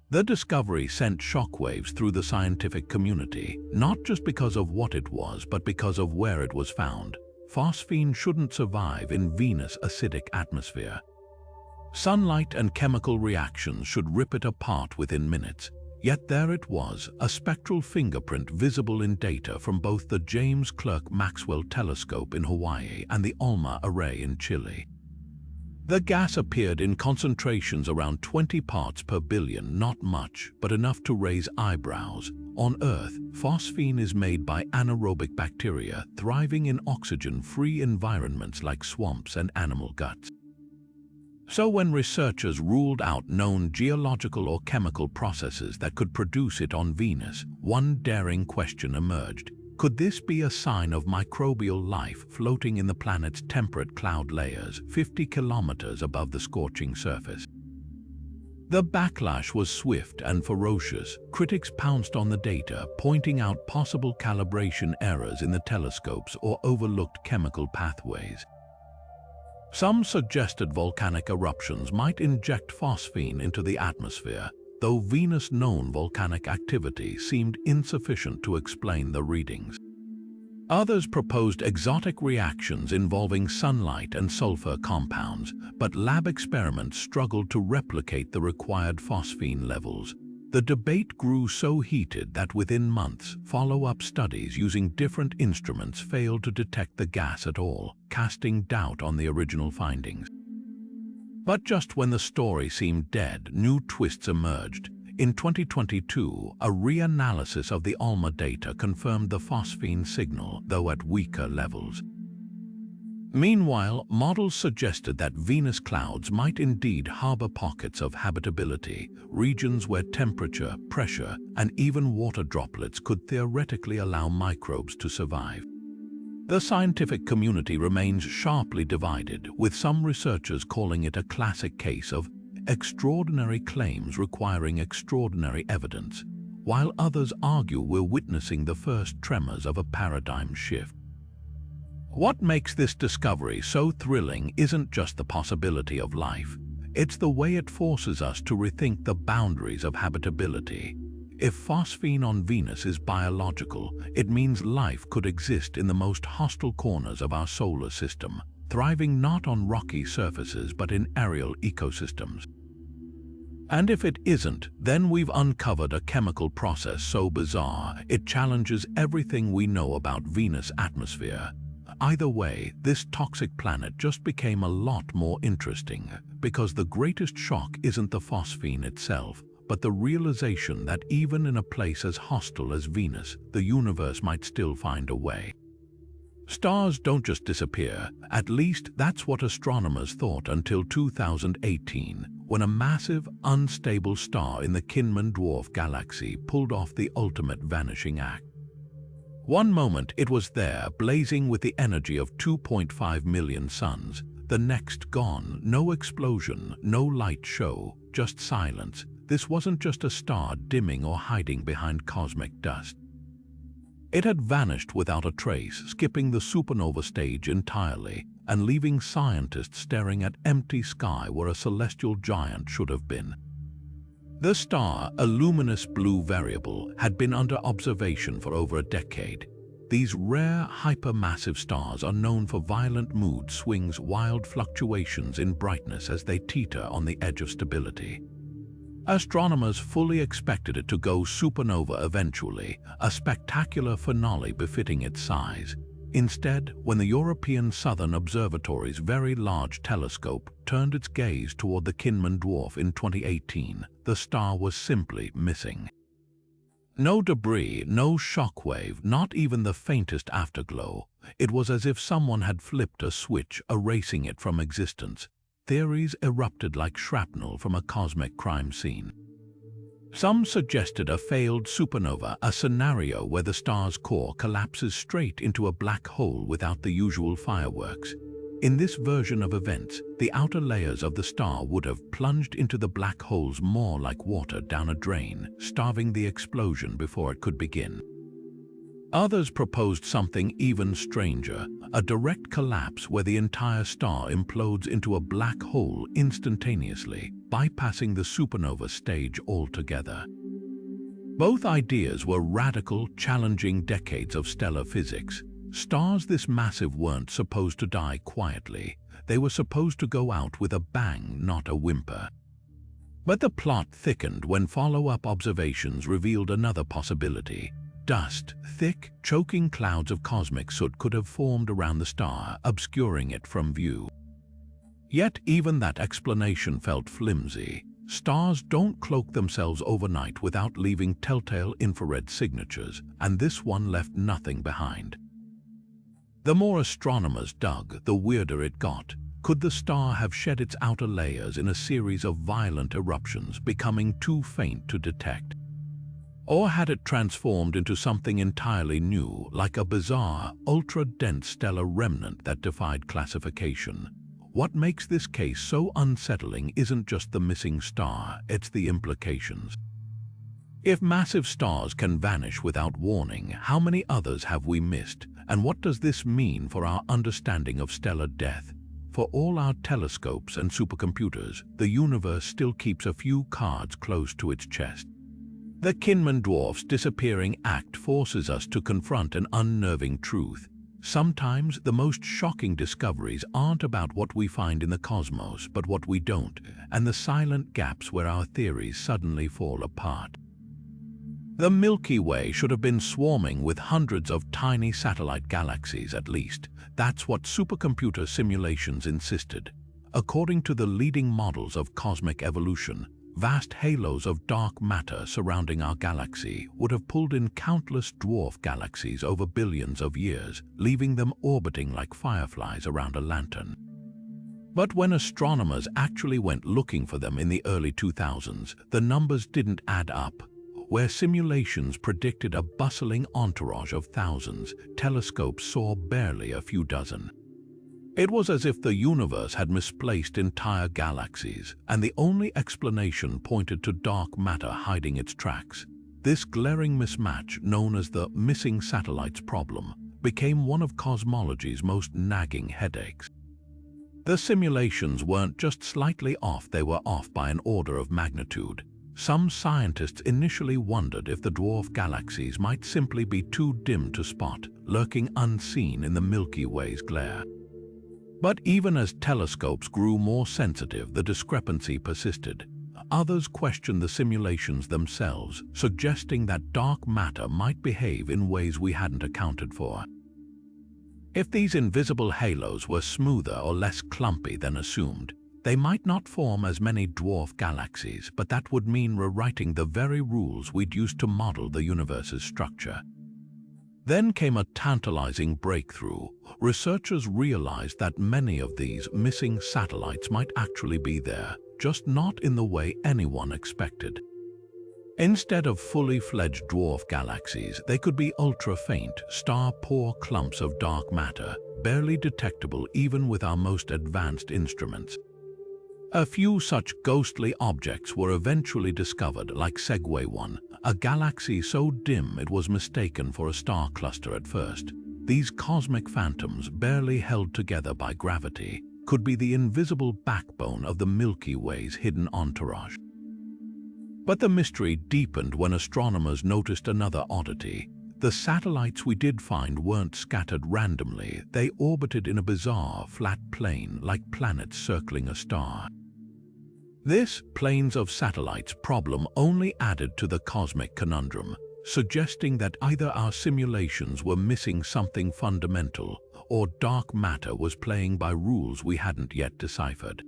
The discovery sent shockwaves through the scientific community, not just because of what it was, but because of where it was found. Phosphine shouldn't survive in Venus' acidic atmosphere. Sunlight and chemical reactions should rip it apart within minutes. Yet there it was, a spectral fingerprint visible in data from both the James Clerk Maxwell Telescope in Hawaii and the Oumuamua Array in Chile. The gas appeared in concentrations around 20 parts per billion, not much, but enough to raise eyebrows. On Earth, phosphine is made by anaerobic bacteria thriving in oxygen-free environments like swamps and animal guts. So when researchers ruled out known geological or chemical processes that could produce it on Venus, one daring question emerged. Could this be a sign of microbial life floating in the planet's temperate cloud layers, 50 kilometers above the scorching surface? The backlash was swift and ferocious. Critics pounced on the data, pointing out possible calibration errors in the telescopes or overlooked chemical pathways. Some suggested volcanic eruptions might inject phosphine into the atmosphere, though Venus' known volcanic activity seemed insufficient to explain the readings. Others proposed exotic reactions involving sunlight and sulfur compounds, but lab experiments struggled to replicate the required phosphine levels. The debate grew so heated that within months, follow-up studies using different instruments failed to detect the gas at all, casting doubt on the original findings. But just when the story seemed dead, new twists emerged. In 2022, a reanalysis of the Oumuamua data confirmed the phosphine signal, though at weaker levels. Meanwhile, models suggested that Venus clouds might indeed harbor pockets of habitability, regions where temperature, pressure, and even water droplets could theoretically allow microbes to survive. The scientific community remains sharply divided, with some researchers calling it a classic case of extraordinary claims requiring extraordinary evidence, while others argue we're witnessing the first tremors of a paradigm shift. What makes this discovery so thrilling isn't just the possibility of life, it's the way it forces us to rethink the boundaries of habitability. If phosphine on Venus is biological, it means life could exist in the most hostile corners of our solar system, thriving not on rocky surfaces but in aerial ecosystems. And if it isn't, then we've uncovered a chemical process so bizarre it challenges everything we know about Venus' atmosphere. Either way, this toxic planet just became a lot more interesting, because the greatest shock isn't the phosphine itself, but the realization that even in a place as hostile as Venus, the universe might still find a way. Stars don't just disappear, at least that's what astronomers thought until 2018, when a massive, unstable star in the Kinman dwarf galaxy pulled off the ultimate vanishing act. One moment it was there, blazing with the energy of 2.5 million suns. The next gone, no explosion, no light show, just silence. This wasn't just a star dimming or hiding behind cosmic dust. It had vanished without a trace, skipping the supernova stage entirely and leaving scientists staring at empty sky where a celestial giant should have been. The star, a luminous blue variable, had been under observation for over a decade. These rare hypermassive stars are known for violent mood swings, wild fluctuations in brightness as they teeter on the edge of stability. Astronomers fully expected it to go supernova eventually, a spectacular finale befitting its size. Instead, when the European Southern Observatory's Very Large Telescope turned its gaze toward the Kinman dwarf in 2018, the star was simply missing. No debris, no shockwave, not even the faintest afterglow. It was as if someone had flipped a switch, erasing it from existence. Theories erupted like shrapnel from a cosmic crime scene. Some suggested a failed supernova, a scenario where the star's core collapses straight into a black hole without the usual fireworks. In this version of events, the outer layers of the star would have plunged into the black holes more like water down a drain, starving the explosion before it could begin. Others proposed something even stranger, a direct collapse where the entire star implodes into a black hole instantaneously, bypassing the supernova stage altogether. Both ideas were radical, challenging decades of stellar physics. Stars this massive weren't supposed to die quietly. They were supposed to go out with a bang, not a whimper. But the plot thickened when follow-up observations revealed another possibility. Dust, thick, choking clouds of cosmic soot could have formed around the star, obscuring it from view. Yet even that explanation felt flimsy. Stars don't cloak themselves overnight without leaving telltale infrared signatures, and this one left nothing behind. The more astronomers dug, the weirder it got. Could the star have shed its outer layers in a series of violent eruptions, becoming too faint to detect? Or had it transformed into something entirely new, like a bizarre, ultra-dense stellar remnant that defied classification? What makes this case so unsettling isn't just the missing star, it's the implications. If massive stars can vanish without warning, how many others have we missed? And what does this mean for our understanding of stellar death? For all our telescopes and supercomputers, the universe still keeps a few cards close to its chest. The Kinman dwarf's disappearing act forces us to confront an unnerving truth. Sometimes the most shocking discoveries aren't about what we find in the cosmos, but what we don't, and the silent gaps where our theories suddenly fall apart. The Milky Way should have been swarming with hundreds of tiny satellite galaxies at least. That's what supercomputer simulations insisted. According to the leading models of cosmic evolution, vast halos of dark matter surrounding our galaxy would have pulled in countless dwarf galaxies over billions of years, leaving them orbiting like fireflies around a lantern. But when astronomers actually went looking for them in the early 2000s, the numbers didn't add up. Where simulations predicted a bustling entourage of thousands, telescopes saw barely a few dozen. It was as if the universe had misplaced entire galaxies, and the only explanation pointed to dark matter hiding its tracks. This glaring mismatch, known as the missing satellites problem, became one of cosmology's most nagging headaches. The simulations weren't just slightly off, they were off by an order of magnitude. Some scientists initially wondered if the dwarf galaxies might simply be too dim to spot, lurking unseen in the Milky Way's glare. But even as telescopes grew more sensitive, the discrepancy persisted. Others questioned the simulations themselves, suggesting that dark matter might behave in ways we hadn't accounted for. If these invisible halos were smoother or less clumpy than assumed, they might not form as many dwarf galaxies, but that would mean rewriting the very rules we'd used to model the universe's structure. Then came a tantalizing breakthrough. Researchers realized that many of these missing satellites might actually be there, just not in the way anyone expected. Instead of fully fledged dwarf galaxies, they could be ultra-faint, star-poor clumps of dark matter, barely detectable even with our most advanced instruments. A few such ghostly objects were eventually discovered, like Segway 1, a galaxy so dim it was mistaken for a star cluster at first. These cosmic phantoms, barely held together by gravity, could be the invisible backbone of the Milky Way's hidden entourage. But the mystery deepened when astronomers noticed another oddity. The satellites we did find weren't scattered randomly, they orbited in a bizarre, flat plane like planets circling a star. This planes of satellites problem only added to the cosmic conundrum, suggesting that either our simulations were missing something fundamental, or dark matter was playing by rules we hadn't yet deciphered.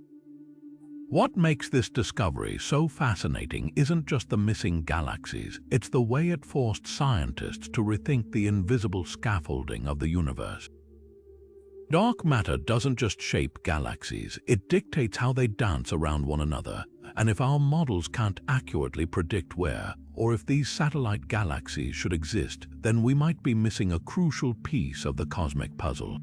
What makes this discovery so fascinating isn't just the missing galaxies, it's the way it forced scientists to rethink the invisible scaffolding of the universe. Dark matter doesn't just shape galaxies, it dictates how they dance around one another, and if our models can't accurately predict where, or if these satellite galaxies should exist, then we might be missing a crucial piece of the cosmic puzzle.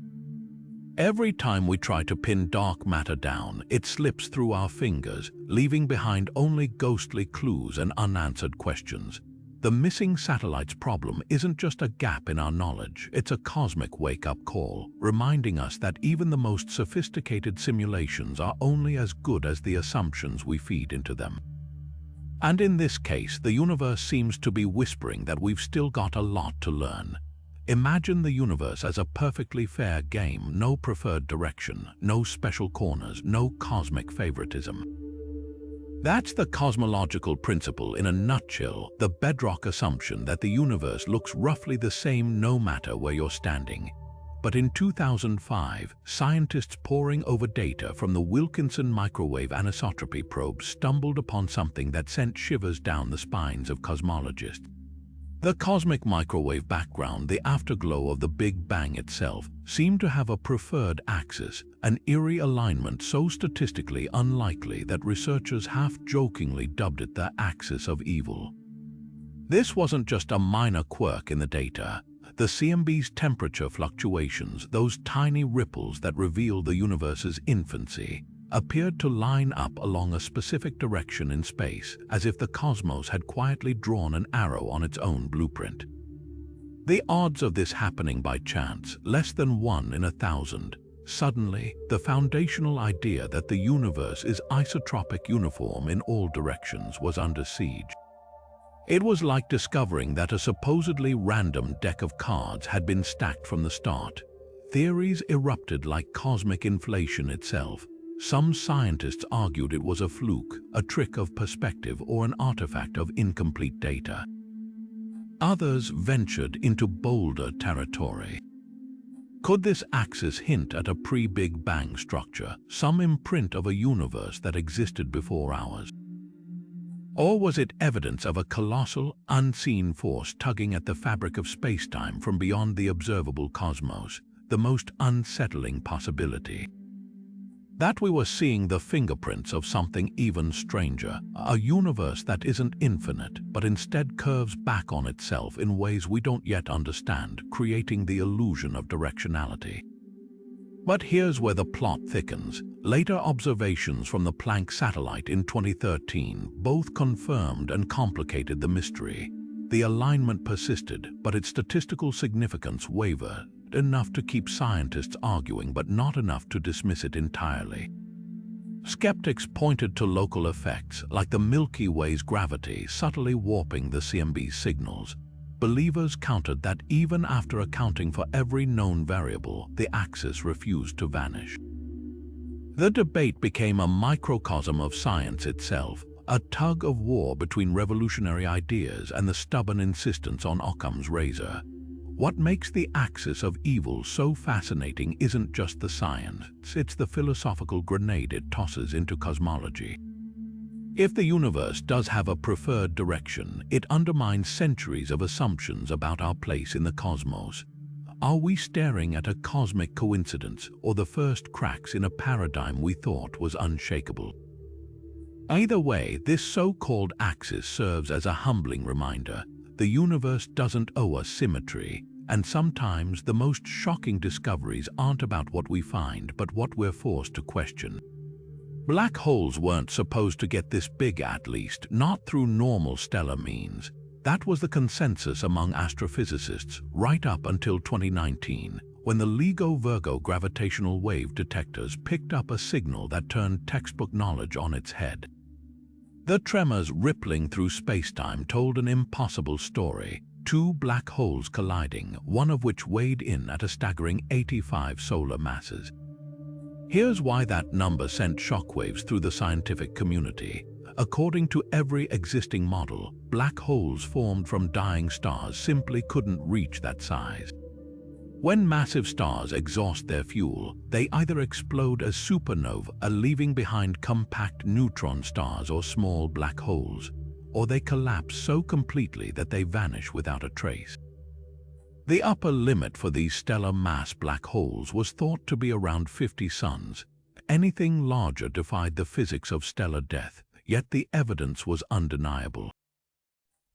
Every time we try to pin dark matter down, it slips through our fingers, leaving behind only ghostly clues and unanswered questions. The missing satellites problem isn't just a gap in our knowledge, it's a cosmic wake-up call, reminding us that even the most sophisticated simulations are only as good as the assumptions we feed into them. And in this case, the universe seems to be whispering that we've still got a lot to learn. Imagine the universe as a perfectly fair game, no preferred direction, no special corners, no cosmic favoritism. That's the cosmological principle in a nutshell, the bedrock assumption that the universe looks roughly the same no matter where you're standing. But in 2005, scientists poring over data from the Wilkinson microwave anisotropy probe stumbled upon something that sent shivers down the spines of cosmologists. The cosmic microwave background, the afterglow of the Big Bang itself, seemed to have a preferred axis, an eerie alignment so statistically unlikely that researchers half-jokingly dubbed it the axis of evil. This wasn't just a minor quirk in the data. The CMB's temperature fluctuations, those tiny ripples that reveal the universe's infancy, appeared to line up along a specific direction in space, as if the cosmos had quietly drawn an arrow on its own blueprint. The odds of this happening by chance, less than 1 in 1,000. Suddenly, the foundational idea that the universe is isotropic uniform in all directions was under siege. It was like discovering that a supposedly random deck of cards had been stacked from the start. Theories erupted like cosmic inflation itself. Some scientists argued it was a fluke, a trick of perspective, or an artifact of incomplete data. Others ventured into bolder territory. Could this axis hint at a pre-Big Bang structure, some imprint of a universe that existed before ours? Or was it evidence of a colossal, unseen force tugging at the fabric of space-time from beyond the observable cosmos, the most unsettling possibility? That we were seeing the fingerprints of something even stranger, a universe that isn't infinite, but instead curves back on itself in ways we don't yet understand, creating the illusion of directionality. But here's where the plot thickens. Later observations from the Planck satellite in 2013 both confirmed and complicated the mystery. The alignment persisted, but its statistical significance wavered, enough to keep scientists arguing but not enough to dismiss it entirely. Skeptics pointed to local effects, like the Milky Way's gravity subtly warping the CMB's signals. Believers countered that even after accounting for every known variable, the axis refused to vanish. The debate became a microcosm of science itself, a tug-of-war between revolutionary ideas and the stubborn insistence on Occam's razor. What makes the axis of evil so fascinating isn't just the science, it's the philosophical grenade it tosses into cosmology. If the universe does have a preferred direction, it undermines centuries of assumptions about our place in the cosmos. Are we staring at a cosmic coincidence or the first cracks in a paradigm we thought was unshakable? Either way, this so-called axis serves as a humbling reminder. The universe doesn't owe us symmetry, and sometimes the most shocking discoveries aren't about what we find, but what we're forced to question. Black holes weren't supposed to get this big, at least, not through normal stellar means. That was the consensus among astrophysicists right up until 2019, when the LIGO Virgo gravitational wave detectors picked up a signal that turned textbook knowledge on its head. The tremors rippling through spacetime told an impossible story: two black holes colliding, one of which weighed in at a staggering 85 solar masses. Here's why that number sent shockwaves through the scientific community. According to every existing model, black holes formed from dying stars simply couldn't reach that size. When massive stars exhaust their fuel, they either explode as supernovae, leaving behind compact neutron stars or small black holes, or they collapse so completely that they vanish without a trace. The upper limit for these stellar mass black holes was thought to be around 50 suns. Anything larger defied the physics of stellar death, yet the evidence was undeniable.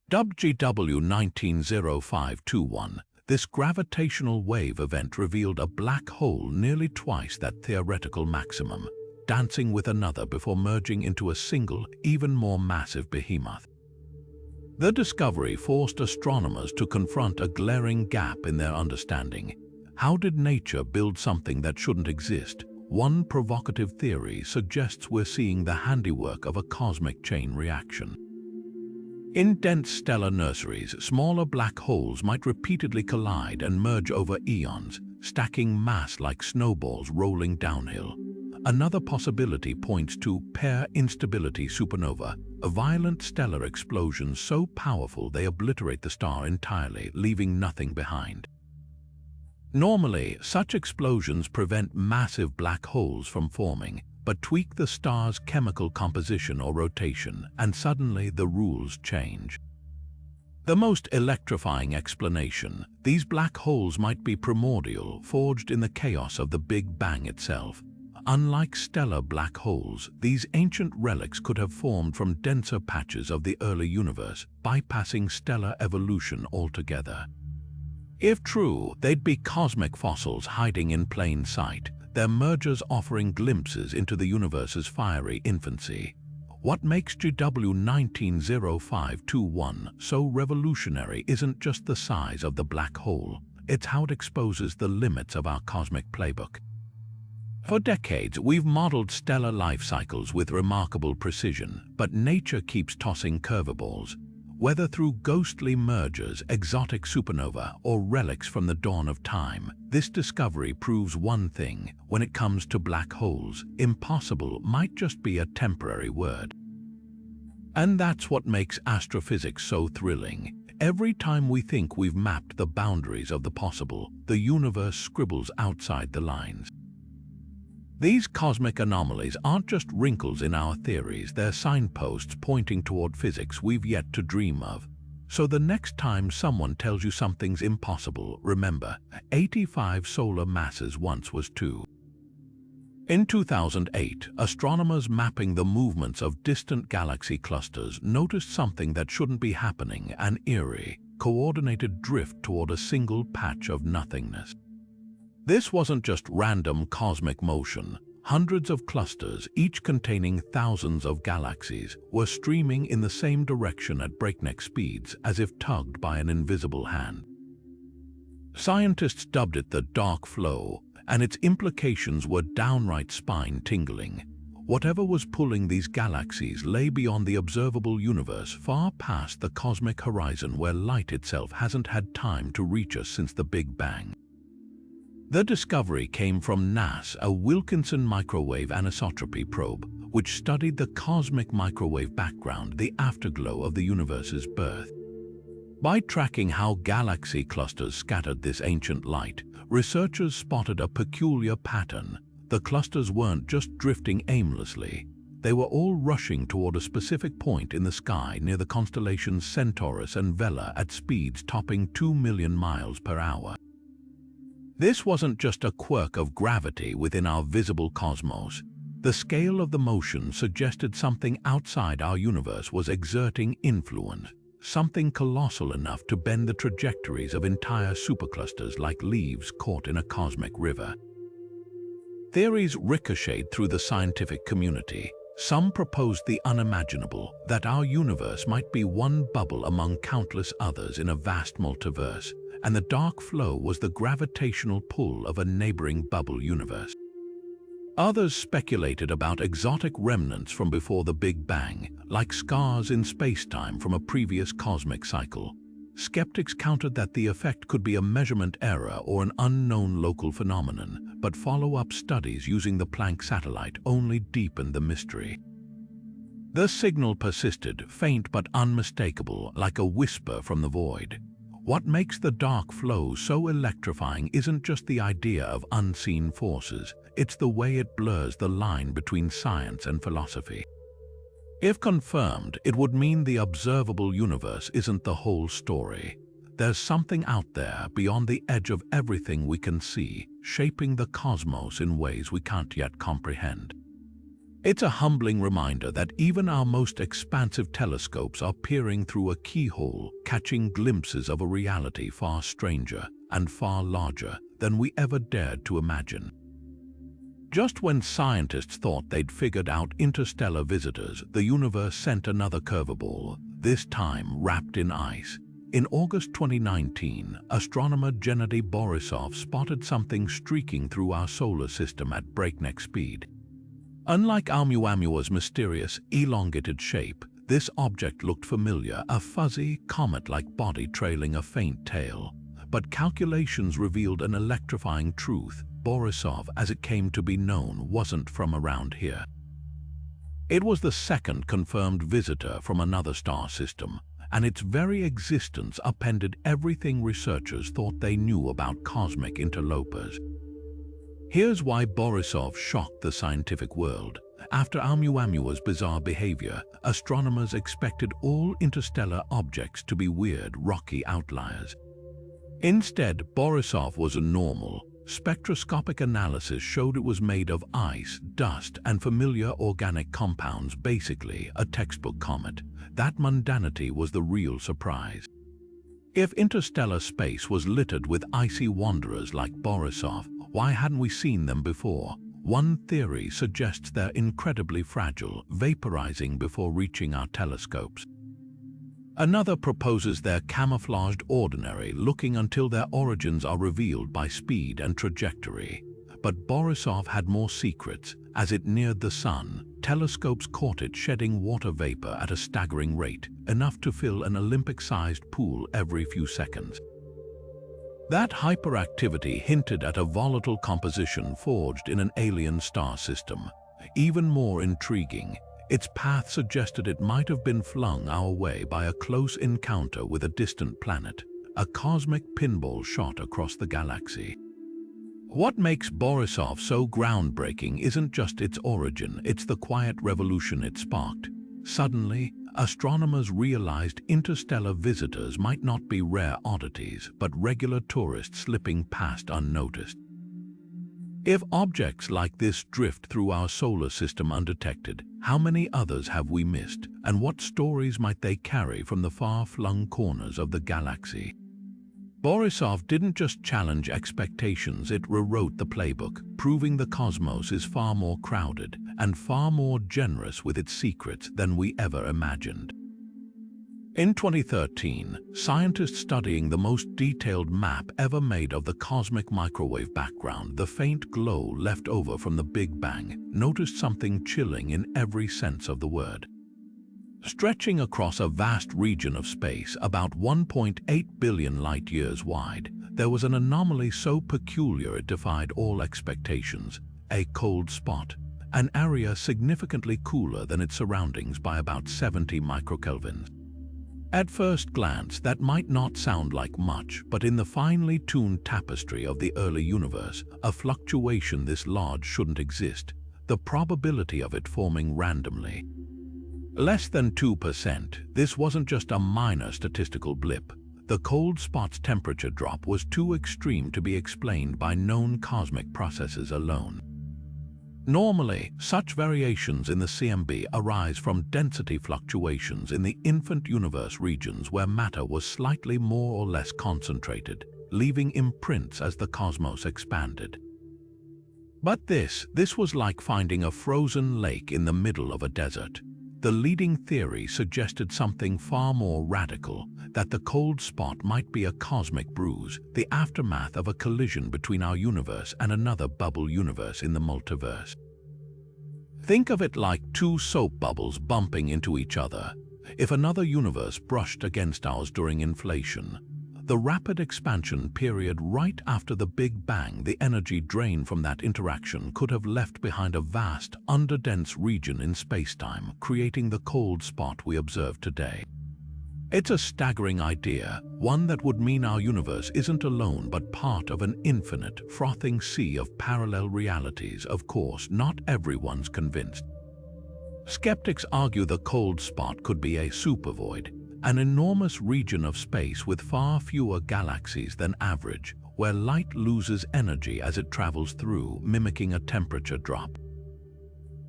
GW 190521. This gravitational wave event revealed a black hole nearly twice that theoretical maximum, dancing with another before merging into a single, even more massive behemoth. The discovery forced astronomers to confront a glaring gap in their understanding. How did nature build something that shouldn't exist? One provocative theory suggests we're seeing the handiwork of a cosmic chain reaction. In dense stellar nurseries, smaller black holes might repeatedly collide and merge over eons, stacking mass like snowballs rolling downhill. Another possibility points to pair instability supernova, a violent stellar explosion so powerful they obliterate the star entirely, leaving nothing behind. Normally, such explosions prevent massive black holes from forming, but tweak the star's chemical composition or rotation, and suddenly the rules change. The most electrifying explanation: these black holes might be primordial, forged in the chaos of the Big Bang itself. Unlike stellar black holes, these ancient relics could have formed from denser patches of the early universe, bypassing stellar evolution altogether. If true, they'd be cosmic fossils hiding in plain sight, their mergers offering glimpses into the universe's fiery infancy. What makes GW 190521 so revolutionary isn't just the size of the black hole, it's how it exposes the limits of our cosmic playbook. For decades, we've modeled stellar life cycles with remarkable precision, but nature keeps tossing curveballs. Whether through ghostly mergers, exotic supernova, or relics from the dawn of time, this discovery proves one thing: when it comes to black holes, impossible might just be a temporary word. And that's what makes astrophysics so thrilling. Every time we think we've mapped the boundaries of the possible, the universe scribbles outside the lines. These cosmic anomalies aren't just wrinkles in our theories, they're signposts pointing toward physics we've yet to dream of. So the next time someone tells you something's impossible, remember, 85 solar masses once was 2. In 2008, astronomers mapping the movements of distant galaxy clusters noticed something that shouldn't be happening: an eerie, coordinated drift toward a single patch of nothingness. This wasn't just random cosmic motion. Hundreds of clusters, each containing thousands of galaxies, were streaming in the same direction at breakneck speeds, as if tugged by an invisible hand. Scientists dubbed it the dark flow, and its implications were downright spine-tingling. Whatever was pulling these galaxies lay beyond the observable universe, far past the cosmic horizon where light itself hasn't had time to reach us since the Big Bang. The discovery came from NASA's Wilkinson Microwave Anisotropy Probe, which studied the cosmic microwave background, the afterglow of the universe's birth. By tracking how galaxy clusters scattered this ancient light, researchers spotted a peculiar pattern. The clusters weren't just drifting aimlessly. They were all rushing toward a specific point in the sky near the constellations Centaurus and Vela at speeds topping 2 million miles per hour. This wasn't just a quirk of gravity within our visible cosmos. The scale of the motion suggested something outside our universe was exerting influence, something colossal enough to bend the trajectories of entire superclusters like leaves caught in a cosmic river. Theories ricocheted through the scientific community. Some proposed the unimaginable, that our universe might be one bubble among countless others in a vast multiverse, and the dark flow was the gravitational pull of a neighboring bubble universe. Others speculated about exotic remnants from before the Big Bang, like scars in space-time from a previous cosmic cycle. Skeptics countered that the effect could be a measurement error or an unknown local phenomenon, but follow-up studies using the Planck satellite only deepened the mystery. The signal persisted, faint but unmistakable, like a whisper from the void. What makes the dark flow so electrifying isn't just the idea of unseen forces, it's the way it blurs the line between science and philosophy. If confirmed, it would mean the observable universe isn't the whole story. There's something out there beyond the edge of everything we can see, shaping the cosmos in ways we can't yet comprehend. It's a humbling reminder that even our most expansive telescopes are peering through a keyhole, catching glimpses of a reality far stranger and far larger than we ever dared to imagine. Just when scientists thought they'd figured out interstellar visitors, the universe sent another curveball, this time wrapped in ice. In August 2019, astronomer Gennady Borisov spotted something streaking through our solar system at breakneck speed. Unlike Oumuamua's mysterious, elongated shape, this object looked familiar, a fuzzy, comet-like body trailing a faint tail. But calculations revealed an electrifying truth. Borisov, as it came to be known, wasn't from around here. It was the second confirmed visitor from another star system, and its very existence upended everything researchers thought they knew about cosmic interlopers. Here's why Borisov shocked the scientific world. After Oumuamua's bizarre behavior, astronomers expected all interstellar objects to be weird, rocky outliers. Instead, Borisov was a normal. Spectroscopic analysis showed it was made of ice, dust, and familiar organic compounds, basically a textbook comet. That mundanity was the real surprise. If interstellar space was littered with icy wanderers like Borisov, why hadn't we seen them before? One theory suggests they're incredibly fragile, vaporizing before reaching our telescopes. Another proposes they're camouflaged ordinary, looking until their origins are revealed by speed and trajectory. But Borisov had more secrets. As it neared the sun, telescopes caught it shedding water vapor at a staggering rate, enough to fill an Olympic-sized pool every few seconds. That hyperactivity hinted at a volatile composition forged in an alien star system. Even more intriguing, its path suggested it might have been flung our way by a close encounter with a distant planet, a cosmic pinball shot across the galaxy. What makes Borisov so groundbreaking isn't just its origin, it's the quiet revolution it sparked. Suddenly, astronomers realized interstellar visitors might not be rare oddities, but regular tourists slipping past unnoticed. If objects like this drift through our solar system undetected, how many others have we missed, and what stories might they carry from the far-flung corners of the galaxy? Borisov didn't just challenge expectations, it rewrote the playbook, proving the cosmos is far more crowded and far more generous with its secrets than we ever imagined. In 2013, scientists studying the most detailed map ever made of the cosmic microwave background, the faint glow left over from the Big Bang, noticed something chilling in every sense of the word. Stretching across a vast region of space, about 1.8 billion light-years wide, there was an anomaly so peculiar it defied all expectations: a cold spot, an area significantly cooler than its surroundings by about 70 microkelvins. At first glance, that might not sound like much, but in the finely tuned tapestry of the early universe, a fluctuation this large shouldn't exist, the probability of it forming randomly. Less than 2%, this wasn't just a minor statistical blip. The cold spot's temperature drop was too extreme to be explained by known cosmic processes alone. Normally, such variations in the CMB arise from density fluctuations in the infant universe regions where matter was slightly more or less concentrated, leaving imprints as the cosmos expanded. But this was like finding a frozen lake in the middle of a desert. The leading theory suggested something far more radical, that the cold spot might be a cosmic bruise, the aftermath of a collision between our universe and another bubble universe in the multiverse. Think of it like two soap bubbles bumping into each other. If another universe brushed against ours during inflation, the rapid expansion period right after the Big Bang, the energy drain from that interaction could have left behind a vast, underdense region in spacetime, creating the cold spot we observe today. It's a staggering idea, one that would mean our universe isn't alone but part of an infinite, frothing sea of parallel realities. Of course, not everyone's convinced. Skeptics argue the cold spot could be a supervoid, an enormous region of space with far fewer galaxies than average, where light loses energy as it travels through, mimicking a temperature drop.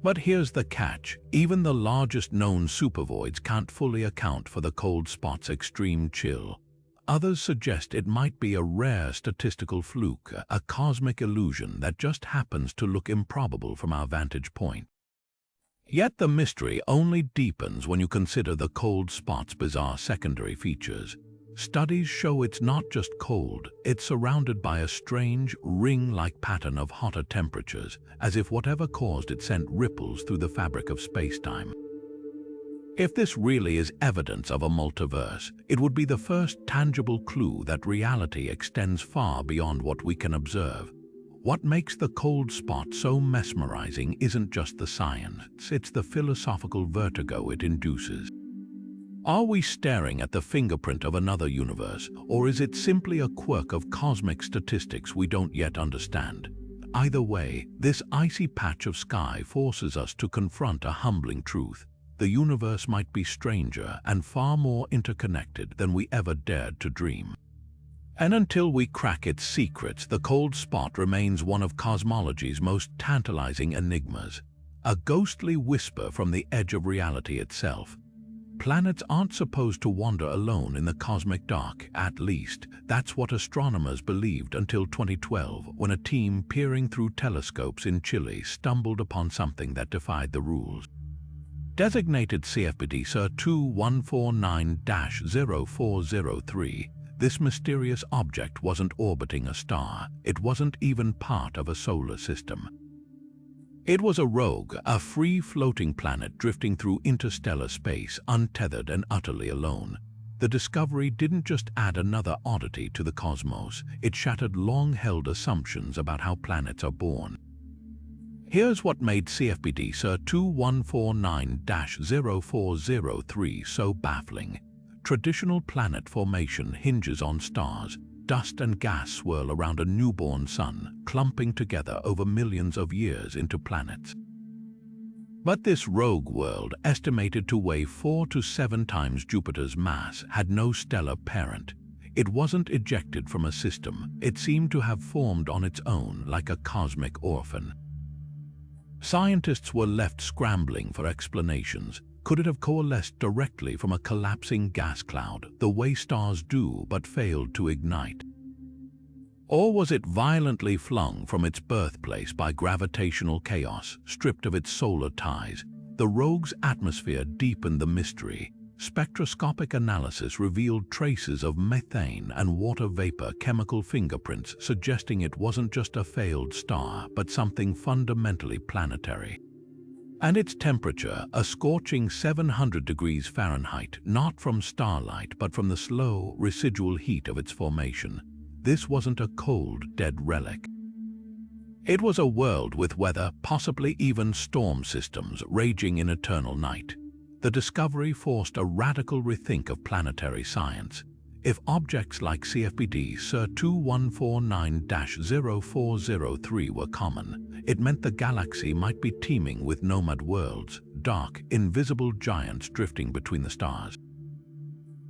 But here's the catch: even the largest known supervoids can't fully account for the cold spot's extreme chill. Others suggest it might be a rare statistical fluke, a cosmic illusion that just happens to look improbable from our vantage point. Yet the mystery only deepens when you consider the cold spot's bizarre secondary features. Studies show it's not just cold, it's surrounded by a strange, ring-like pattern of hotter temperatures, as if whatever caused it sent ripples through the fabric of spacetime. If this really is evidence of a multiverse, it would be the first tangible clue that reality extends far beyond what we can observe. What makes the cold spot so mesmerizing isn't just the science, it's the philosophical vertigo it induces. Are we staring at the fingerprint of another universe, or is it simply a quirk of cosmic statistics we don't yet understand? Either way, this icy patch of sky forces us to confront a humbling truth. The universe might be stranger and far more interconnected than we ever dared to dream. And until we crack its secrets, the cold spot remains one of cosmology's most tantalizing enigmas, a ghostly whisper from the edge of reality itself. Planets aren't supposed to wander alone in the cosmic dark, at least that's what astronomers believed until 2012, when a team peering through telescopes in Chile stumbled upon something that defied the rules. Designated CFBD SIR 2149-0403, this mysterious object wasn't orbiting a star, it wasn't even part of a solar system. It was a rogue, a free-floating planet drifting through interstellar space, untethered and utterly alone. The discovery didn't just add another oddity to the cosmos, it shattered long-held assumptions about how planets are born. Here's what made CFBD SIR 2149-0403 so baffling. Traditional planet formation hinges on stars. Dust and gas swirl around a newborn sun, clumping together over millions of years into planets. But this rogue world, estimated to weigh 4 to 7 times Jupiter's mass, had no stellar parent. It wasn't ejected from a system, it seemed to have formed on its own like a cosmic orphan. Scientists were left scrambling for explanations. Could it have coalesced directly from a collapsing gas cloud, the way stars do but failed to ignite? Or was it violently flung from its birthplace by gravitational chaos, stripped of its solar ties? The rogue's atmosphere deepened the mystery. Spectroscopic analysis revealed traces of methane and water vapor chemical fingerprints, suggesting it wasn't just a failed star, but something fundamentally planetary. And its temperature, a scorching 700 degrees Fahrenheit, not from starlight but from the slow, residual heat of its formation. This wasn't a cold, dead relic. It was a world with weather, possibly even storm systems, raging in eternal night. The discovery forced a radical rethink of planetary science. If objects like CFBD SIR 2149-0403 were common, it meant the galaxy might be teeming with nomad worlds, dark, invisible giants drifting between the stars.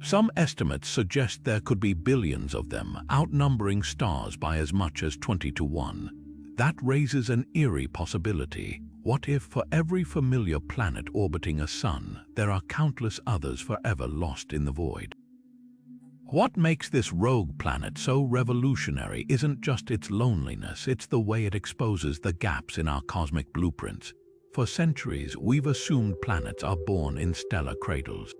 Some estimates suggest there could be billions of them, outnumbering stars by as much as 20 to 1. That raises an eerie possibility. What if, for every familiar planet orbiting a sun, there are countless others forever lost in the void? What makes this rogue planet so revolutionary isn't just its loneliness, it's the way it exposes the gaps in our cosmic blueprints. For centuries, we've assumed planets are born in stellar cradles.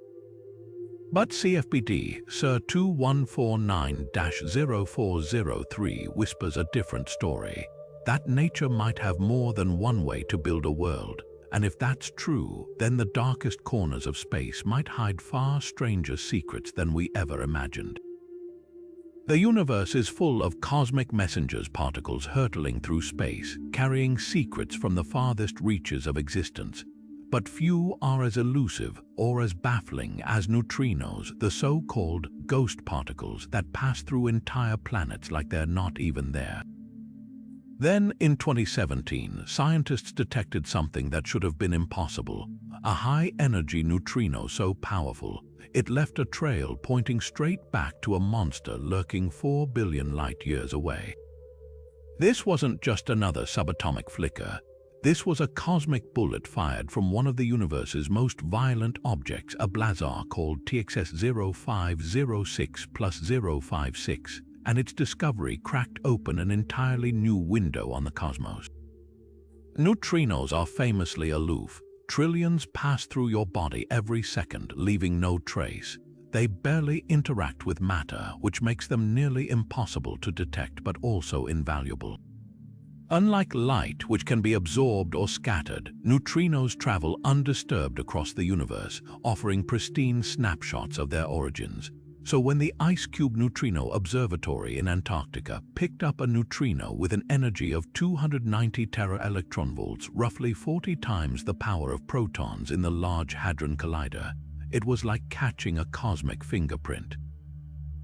But CFBD Sir 2149-0403 whispers a different story. That nature might have more than one way to build a world, and if that's true, then the darkest corners of space might hide far stranger secrets than we ever imagined. The universe is full of cosmic messengers, particles hurtling through space, carrying secrets from the farthest reaches of existence. But few are as elusive or as baffling as neutrinos, the so-called ghost particles that pass through entire planets like they're not even there. Then, in 2017, scientists detected something that should have been impossible: a high-energy neutrino so powerful, it left a trail pointing straight back to a monster lurking 4 billion light-years away. This wasn't just another subatomic flicker. This was a cosmic bullet fired from one of the universe's most violent objects, a blazar called TXS 0506+056, and its discovery cracked open an entirely new window on the cosmos. Neutrinos are famously aloof. Trillions pass through your body every second, leaving no trace. They barely interact with matter, which makes them nearly impossible to detect but also invaluable. Unlike light, which can be absorbed or scattered, neutrinos travel undisturbed across the universe, offering pristine snapshots of their origins. So when the Ice Cube Neutrino Observatory in Antarctica picked up a neutrino with an energy of 290 tera-electronvolts, roughly 40 times the power of protons in the Large Hadron Collider, it was like catching a cosmic fingerprint.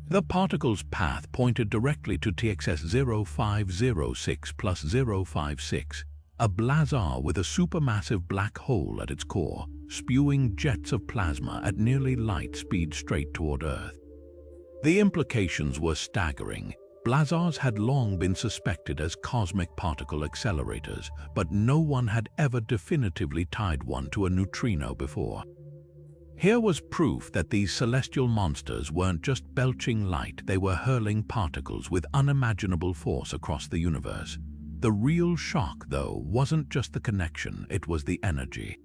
The particle's path pointed directly to TXS 0506+056, a blazar with a supermassive black hole at its core, spewing jets of plasma at nearly light speed straight toward Earth. The implications were staggering. Blazars had long been suspected as cosmic particle accelerators, but no one had ever definitively tied one to a neutrino before. Here was proof that these celestial monsters weren't just belching light, they were hurling particles with unimaginable force across the universe. The real shock, though, wasn't just the connection, it was the energy.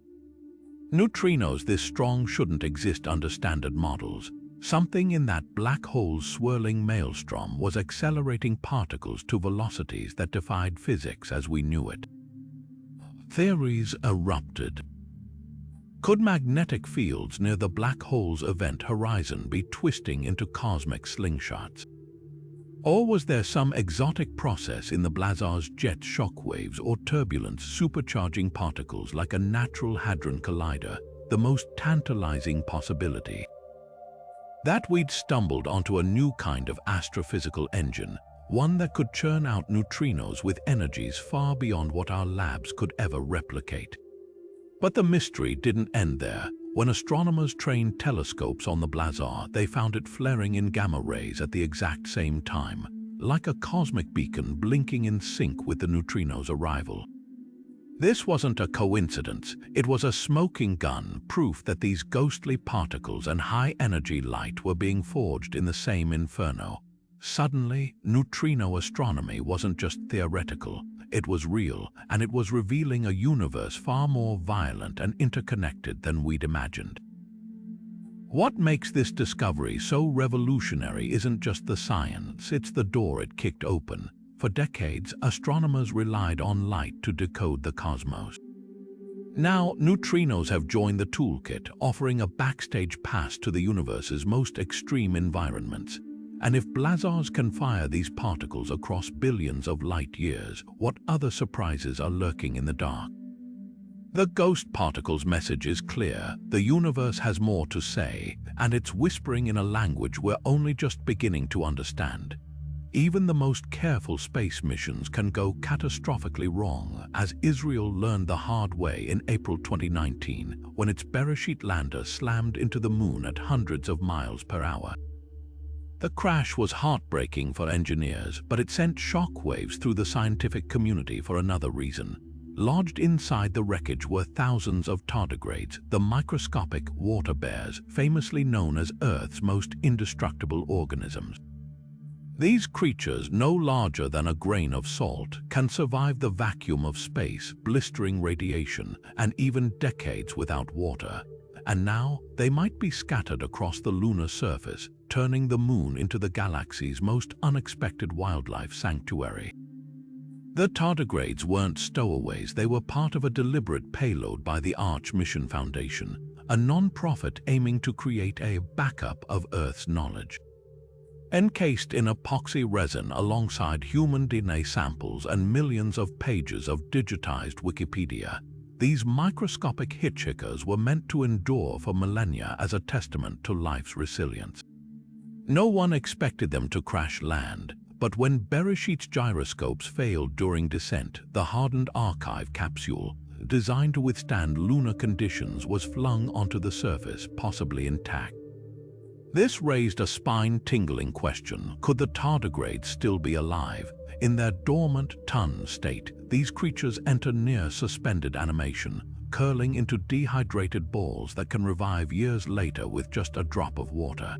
Neutrinos this strong shouldn't exist under standard models. Something in that black hole's swirling maelstrom was accelerating particles to velocities that defied physics as we knew it. Theories erupted. Could magnetic fields near the black hole's event horizon be twisting into cosmic slingshots? Or was there some exotic process in the blazar's jet shockwaves or turbulence supercharging particles like a natural hadron collider, the most tantalizing possibility? That we'd stumbled onto a new kind of astrophysical engine, one that could churn out neutrinos with energies far beyond what our labs could ever replicate. But the mystery didn't end there. When astronomers trained telescopes on the blazar, they found it flaring in gamma rays at the exact same time, like a cosmic beacon blinking in sync with the neutrino's arrival. This wasn't a coincidence, it was a smoking gun, proof that these ghostly particles and high-energy light were being forged in the same inferno. Suddenly, neutrino astronomy wasn't just theoretical. It was real, and it was revealing a universe far more violent and interconnected than we'd imagined. What makes this discovery so revolutionary isn't just the science, it's the door it kicked open. For decades, astronomers relied on light to decode the cosmos. Now, neutrinos have joined the toolkit, offering a backstage pass to the universe's most extreme environments. And if blazars can fire these particles across billions of light-years, what other surprises are lurking in the dark? The ghost particle's message is clear. The universe has more to say, and it's whispering in a language we're only just beginning to understand. Even the most careful space missions can go catastrophically wrong, as Israel learned the hard way in April 2019, when its Bereshit lander slammed into the moon at hundreds of miles per hour. The crash was heartbreaking for engineers, but it sent shockwaves through the scientific community for another reason. Lodged inside the wreckage were thousands of tardigrades, the microscopic water bears, famously known as Earth's most indestructible organisms. These creatures, no larger than a grain of salt, can survive the vacuum of space, blistering radiation, and even decades without water. And now, they might be scattered across the lunar surface, turning the moon into the galaxy's most unexpected wildlife sanctuary. The tardigrades weren't stowaways, they were part of a deliberate payload by the Arch Mission Foundation, a non-profit aiming to create a backup of Earth's knowledge. Encased in epoxy resin alongside human DNA samples and millions of pages of digitized Wikipedia, these microscopic hitchhikers were meant to endure for millennia as a testament to life's resilience. No one expected them to crash land, but when Bereshit's gyroscopes failed during descent, the hardened archive capsule, designed to withstand lunar conditions, was flung onto the surface, possibly intact. This raised a spine-tingling question: could the tardigrades still be alive? In their dormant, ton state, these creatures enter near-suspended animation, curling into dehydrated balls that can revive years later with just a drop of water.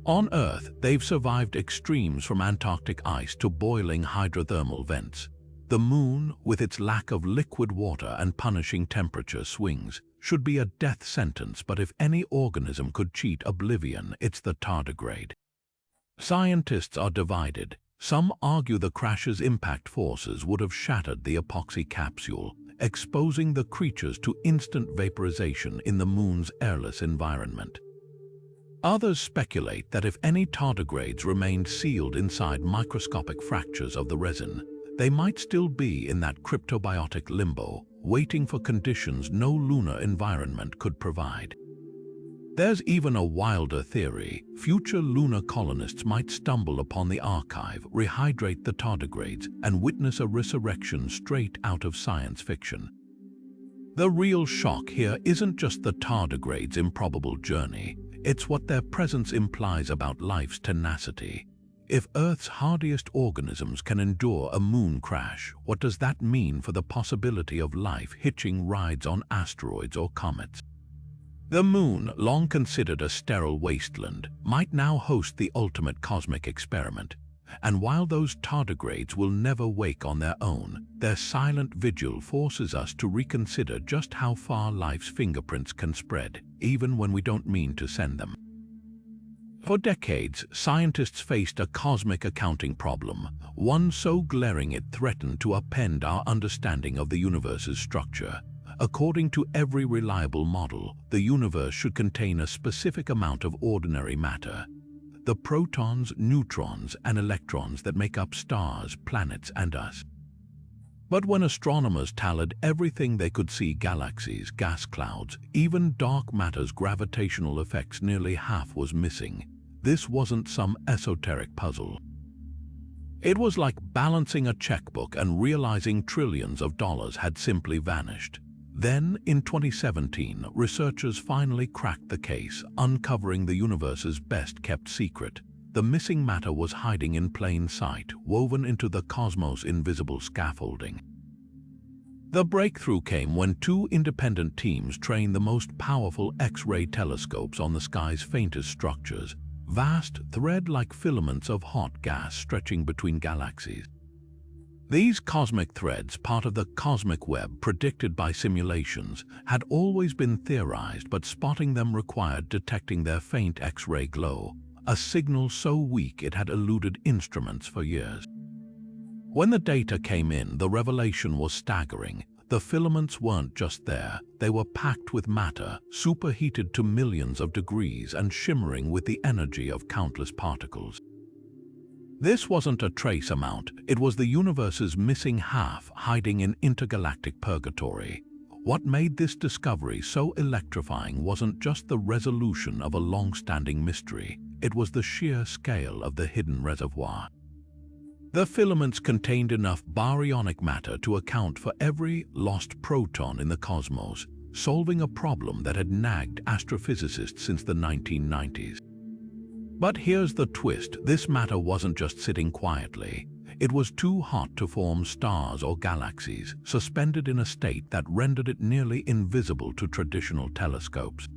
On Earth, they've survived extremes from Antarctic ice to boiling hydrothermal vents. The Moon, with its lack of liquid water and punishing temperature swings, should be a death sentence, but if any organism could cheat oblivion, it's the tardigrade. Scientists are divided. Some argue the crash's impact forces would have shattered the epoxy capsule, exposing the creatures to instant vaporization in the Moon's airless environment. Others speculate that if any tardigrades remained sealed inside microscopic fractures of the resin, they might still be in that cryptobiotic limbo, waiting for conditions no lunar environment could provide. There's even a wilder theory: future lunar colonists might stumble upon the archive, rehydrate the tardigrades, and witness a resurrection straight out of science fiction. The real shock here isn't just the tardigrades' improbable journey, it's what their presence implies about life's tenacity. If Earth's hardiest organisms can endure a moon crash, what does that mean for the possibility of life hitching rides on asteroids or comets? The Moon, long considered a sterile wasteland, might now host the ultimate cosmic experiment. And while those tardigrades will never wake on their own, their silent vigil forces us to reconsider just how far life's fingerprints can spread, even when we don't mean to send them. For decades, scientists faced a cosmic accounting problem, one so glaring it threatened to upend our understanding of the universe's structure. According to every reliable model, the universe should contain a specific amount of ordinary matter: the protons, neutrons, and electrons that make up stars, planets, and us. But when astronomers tallied everything they could see — galaxies, gas clouds, even dark matter's gravitational effects — nearly half was missing. This wasn't some esoteric puzzle. It was like balancing a checkbook and realizing trillions of dollars had simply vanished. Then, in 2017, researchers finally cracked the case, uncovering the universe's best-kept secret. The missing matter was hiding in plain sight, woven into the cosmos' invisible scaffolding. The breakthrough came when two independent teams trained the most powerful X-ray telescopes on the sky's faintest structures, vast thread-like filaments of hot gas stretching between galaxies. These cosmic threads, part of the cosmic web predicted by simulations, had always been theorized, but spotting them required detecting their faint X-ray glow, a signal so weak it had eluded instruments for years. When the data came in, the revelation was staggering. The filaments weren't just there, they were packed with matter, superheated to millions of degrees and shimmering with the energy of countless particles. This wasn't a trace amount, it was the universe's missing half hiding in intergalactic purgatory. What made this discovery so electrifying wasn't just the resolution of a long-standing mystery, it was the sheer scale of the hidden reservoir. The filaments contained enough baryonic matter to account for every lost proton in the cosmos, solving a problem that had nagged astrophysicists since the 1990s. But here's the twist: this matter wasn't just sitting quietly. It was too hot to form stars or galaxies, suspended in a state that rendered it nearly invisible to traditional telescopes.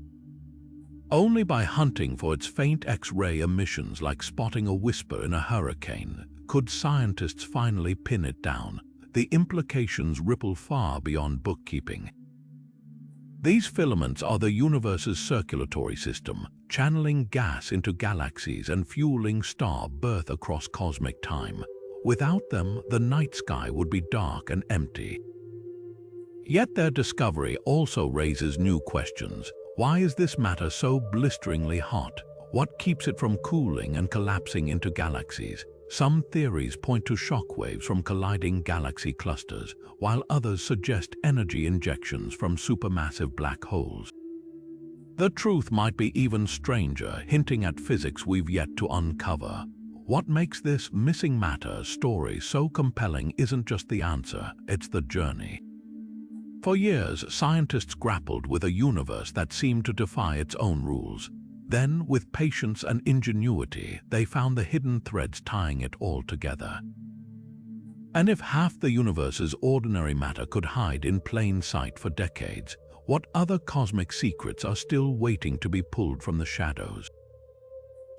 Only by hunting for its faint X-ray emissions, like spotting a whisper in a hurricane, could scientists finally pin it down. The implications ripple far beyond bookkeeping. These filaments are the universe's circulatory system, channeling gas into galaxies and fueling star birth across cosmic time. Without them, the night sky would be dark and empty. Yet their discovery also raises new questions. Why is this matter so blisteringly hot? What keeps it from cooling and collapsing into galaxies? Some theories point to shockwaves from colliding galaxy clusters, while others suggest energy injections from supermassive black holes. The truth might be even stranger, hinting at physics we've yet to uncover. What makes this missing matter story so compelling isn't just the answer, it's the journey. For years, scientists grappled with a universe that seemed to defy its own rules. Then, with patience and ingenuity, they found the hidden threads tying it all together. And if half the universe's ordinary matter could hide in plain sight for decades, what other cosmic secrets are still waiting to be pulled from the shadows?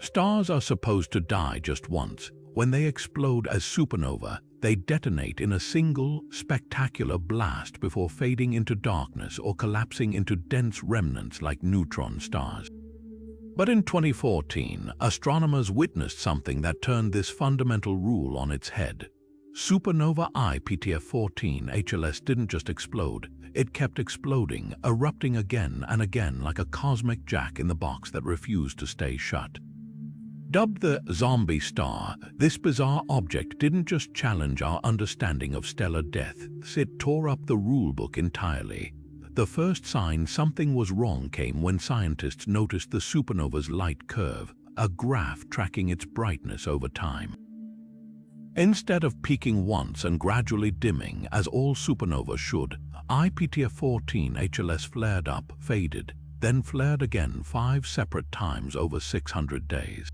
Stars are supposed to die just once. When they explode as supernova, they detonate in a single, spectacular blast before fading into darkness or collapsing into dense remnants like neutron stars. But in 2014, astronomers witnessed something that turned this fundamental rule on its head. Supernova IPTF14 HLS didn't just explode, it kept exploding, erupting again and again like a cosmic jack-in-the-box that refused to stay shut. Dubbed the zombie star, this bizarre object didn't just challenge our understanding of stellar death, it tore up the rulebook entirely. The first sign something was wrong came when scientists noticed the supernova's light curve, a graph tracking its brightness over time. Instead of peaking once and gradually dimming, as all supernovas should, IPTF14 HLS flared up, faded, then flared again 5 separate times over 600 days.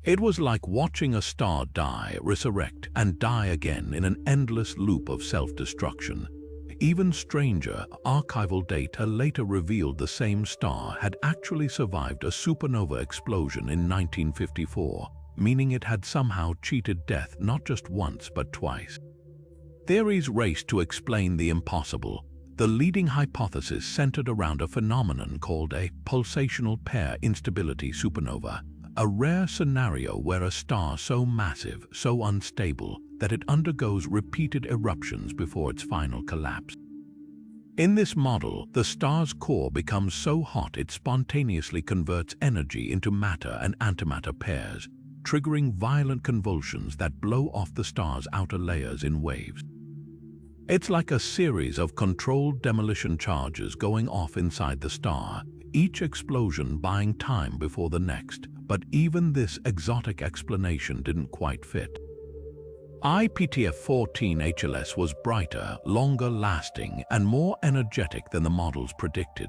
It was like watching a star die, resurrect, and die again in an endless loop of self-destruction. Even stranger, archival data later revealed the same star had actually survived a supernova explosion in 1954, meaning it had somehow cheated death not just once but twice. Theories raced to explain the impossible. The leading hypothesis centered around a phenomenon called a pulsational pair instability supernova, a rare scenario where a star so massive, so unstable, that it undergoes repeated eruptions before its final collapse. In this model, the star's core becomes so hot it spontaneously converts energy into matter and antimatter pairs, triggering violent convulsions that blow off the star's outer layers in waves. It's like a series of controlled demolition charges going off inside the star, each explosion buying time before the next. But even this exotic explanation didn't quite fit. IPTF14 HLS was brighter, longer lasting, and more energetic than the models predicted.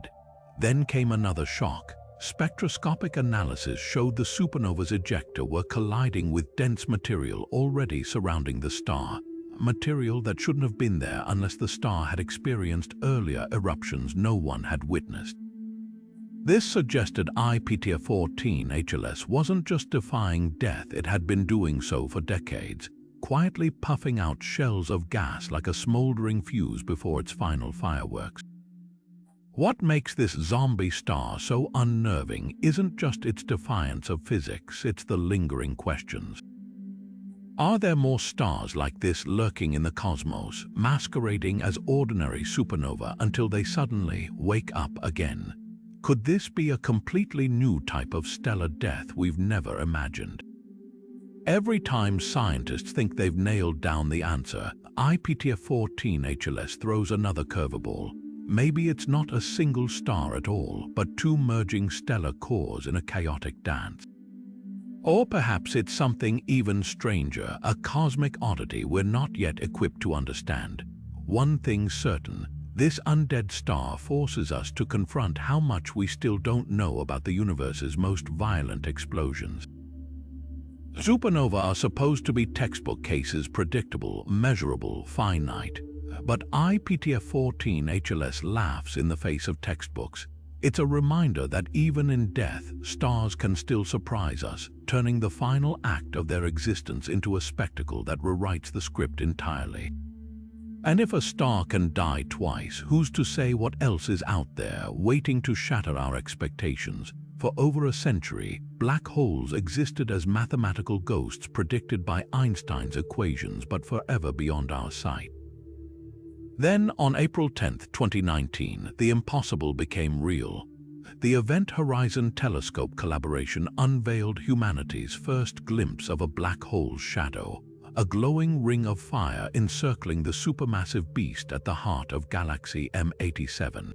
Then came another shock. Spectroscopic analysis showed the supernova's ejecta were colliding with dense material already surrounding the star, material that shouldn't have been there unless the star had experienced earlier eruptions no one had witnessed. This suggested IPTF14 HLS wasn't just defying death, it had been doing so for decades, quietly puffing out shells of gas like a smoldering fuse before its final fireworks. What makes this zombie star so unnerving isn't just its defiance of physics, it's the lingering questions. Are there more stars like this lurking in the cosmos, masquerading as ordinary supernova until they suddenly wake up again? Could this be a completely new type of stellar death we've never imagined? Every time scientists think they've nailed down the answer, IPTF14 HLS throws another curveball. Maybe it's not a single star at all, but two merging stellar cores in a chaotic dance. Or perhaps it's something even stranger, a cosmic oddity we're not yet equipped to understand. One thing's certain: this undead star forces us to confront how much we still don't know about the universe's most violent explosions. Supernovae are supposed to be textbook cases, predictable, measurable, finite. But IPTF-14 HLS laughs in the face of textbooks. It's a reminder that even in death, stars can still surprise us, turning the final act of their existence into a spectacle that rewrites the script entirely. And if a star can die twice, who's to say what else is out there, waiting to shatter our expectations? For over a century, black holes existed as mathematical ghosts predicted by Einstein's equations, but forever beyond our sight. Then, on April 10, 2019, the impossible became real. The Event Horizon Telescope collaboration unveiled humanity's first glimpse of a black hole's shadow, a glowing ring of fire encircling the supermassive beast at the heart of galaxy M87.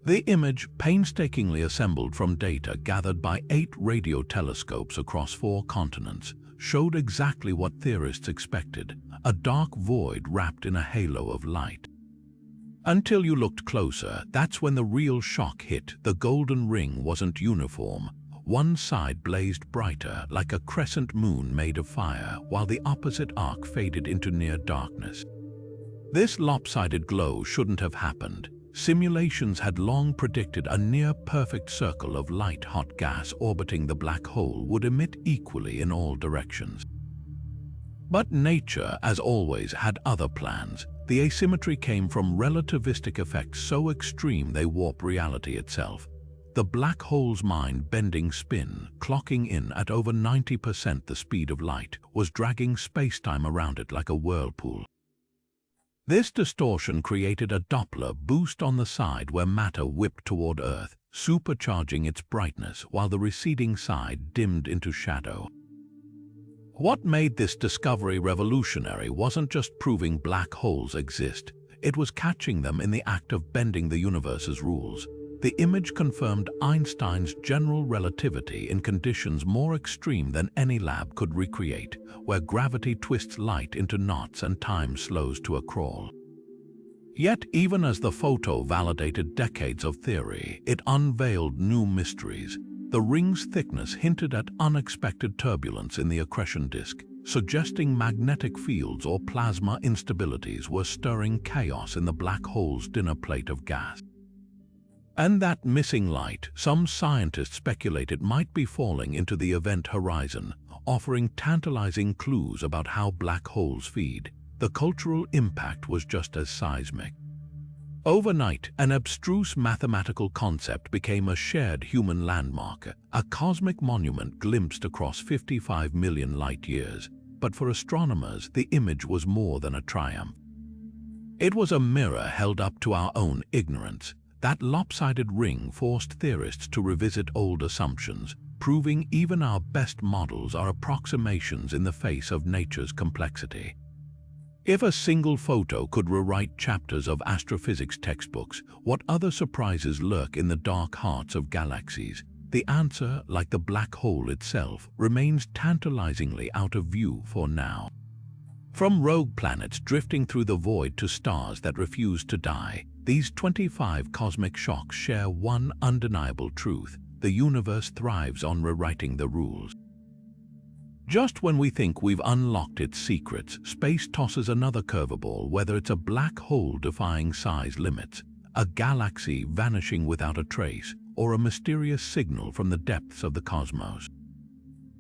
The image, painstakingly assembled from data gathered by 8 radio telescopes across 4 continents, showed exactly what theorists expected: a dark void wrapped in a halo of light. Until you looked closer, that's when the real shock hit. The golden ring wasn't uniform. One side blazed brighter, like a crescent moon made of fire, while the opposite arc faded into near darkness. This lopsided glow shouldn't have happened. Simulations had long predicted a near-perfect circle of light-hot gas orbiting the black hole would emit equally in all directions. But nature, as always, had other plans. The asymmetry came from relativistic effects so extreme they warp reality itself. The black hole's mind-bending spin, clocking in at over 90% the speed of light, was dragging space-time around it like a whirlpool. This distortion created a Doppler boost on the side where matter whipped toward Earth, supercharging its brightness while the receding side dimmed into shadow. What made this discovery revolutionary wasn't just proving black holes exist, it was catching them in the act of bending the universe's rules. The image confirmed Einstein's general relativity in conditions more extreme than any lab could recreate, where gravity twists light into knots and time slows to a crawl. Yet, even as the photo validated decades of theory, it unveiled new mysteries. The ring's thickness hinted at unexpected turbulence in the accretion disk, suggesting magnetic fields or plasma instabilities were stirring chaos in the black hole's dinner plate of gas. And that missing light, some scientists speculated, might be falling into the event horizon, offering tantalizing clues about how black holes feed. The cultural impact was just as seismic. Overnight, an abstruse mathematical concept became a shared human landmark, a cosmic monument glimpsed across 55 million light-years. But for astronomers, the image was more than a triumph. It was a mirror held up to our own ignorance. That lopsided ring forced theorists to revisit old assumptions, proving even our best models are approximations in the face of nature's complexity. If a single photo could rewrite chapters of astrophysics textbooks, what other surprises lurk in the dark hearts of galaxies? The answer, like the black hole itself, remains tantalizingly out of view for now. From rogue planets drifting through the void to stars that refuse to die, these 25 cosmic shocks share one undeniable truth: the universe thrives on rewriting the rules. Just when we think we've unlocked its secrets, space tosses another curveball, whether it's a black hole defying size limits, a galaxy vanishing without a trace, or a mysterious signal from the depths of the cosmos.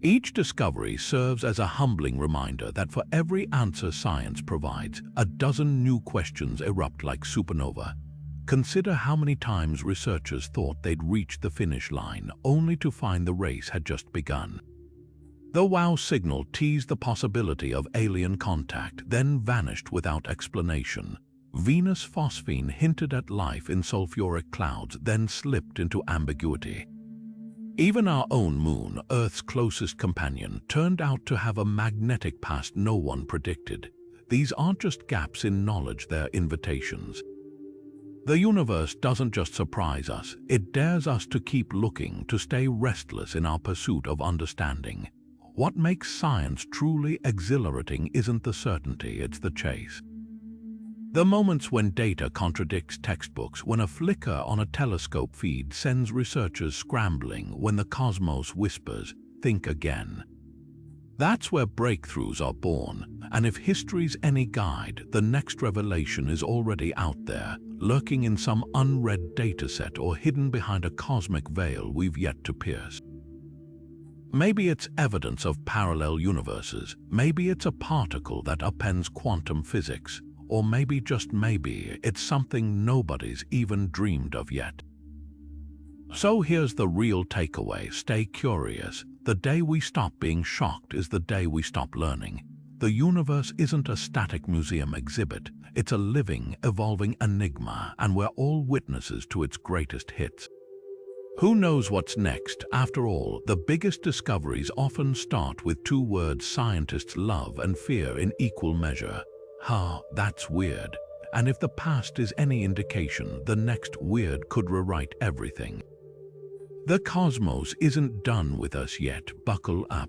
Each discovery serves as a humbling reminder that for every answer science provides, a dozen new questions erupt like supernova. Consider how many times researchers thought they'd reached the finish line, only to find the race had just begun. The WOW signal teased the possibility of alien contact, then vanished without explanation. Venus phosphine hinted at life in sulfuric clouds, then slipped into ambiguity. Even our own moon, Earth's closest companion, turned out to have a magnetic past no one predicted. These aren't just gaps in knowledge, they're invitations. The universe doesn't just surprise us, it dares us to keep looking, to stay restless in our pursuit of understanding. What makes science truly exhilarating isn't the certainty, it's the chase. The moments when data contradicts textbooks, when a flicker on a telescope feed sends researchers scrambling, when the cosmos whispers, "Think again." That's where breakthroughs are born, and if history's any guide, the next revelation is already out there, lurking in some unread dataset or hidden behind a cosmic veil we've yet to pierce. Maybe it's evidence of parallel universes, maybe it's a particle that upends quantum physics, or maybe, just maybe, it's something nobody's even dreamed of yet. So here's the real takeaway: stay curious. The day we stop being shocked is the day we stop learning. The universe isn't a static museum exhibit, it's a living, evolving enigma, and we're all witnesses to its greatest hits. Who knows what's next? After all, the biggest discoveries often start with two words scientists love and fear in equal measure. That's weird. And if the past is any indication, the next weird could rewrite everything. The cosmos isn't done with us yet. Buckle up.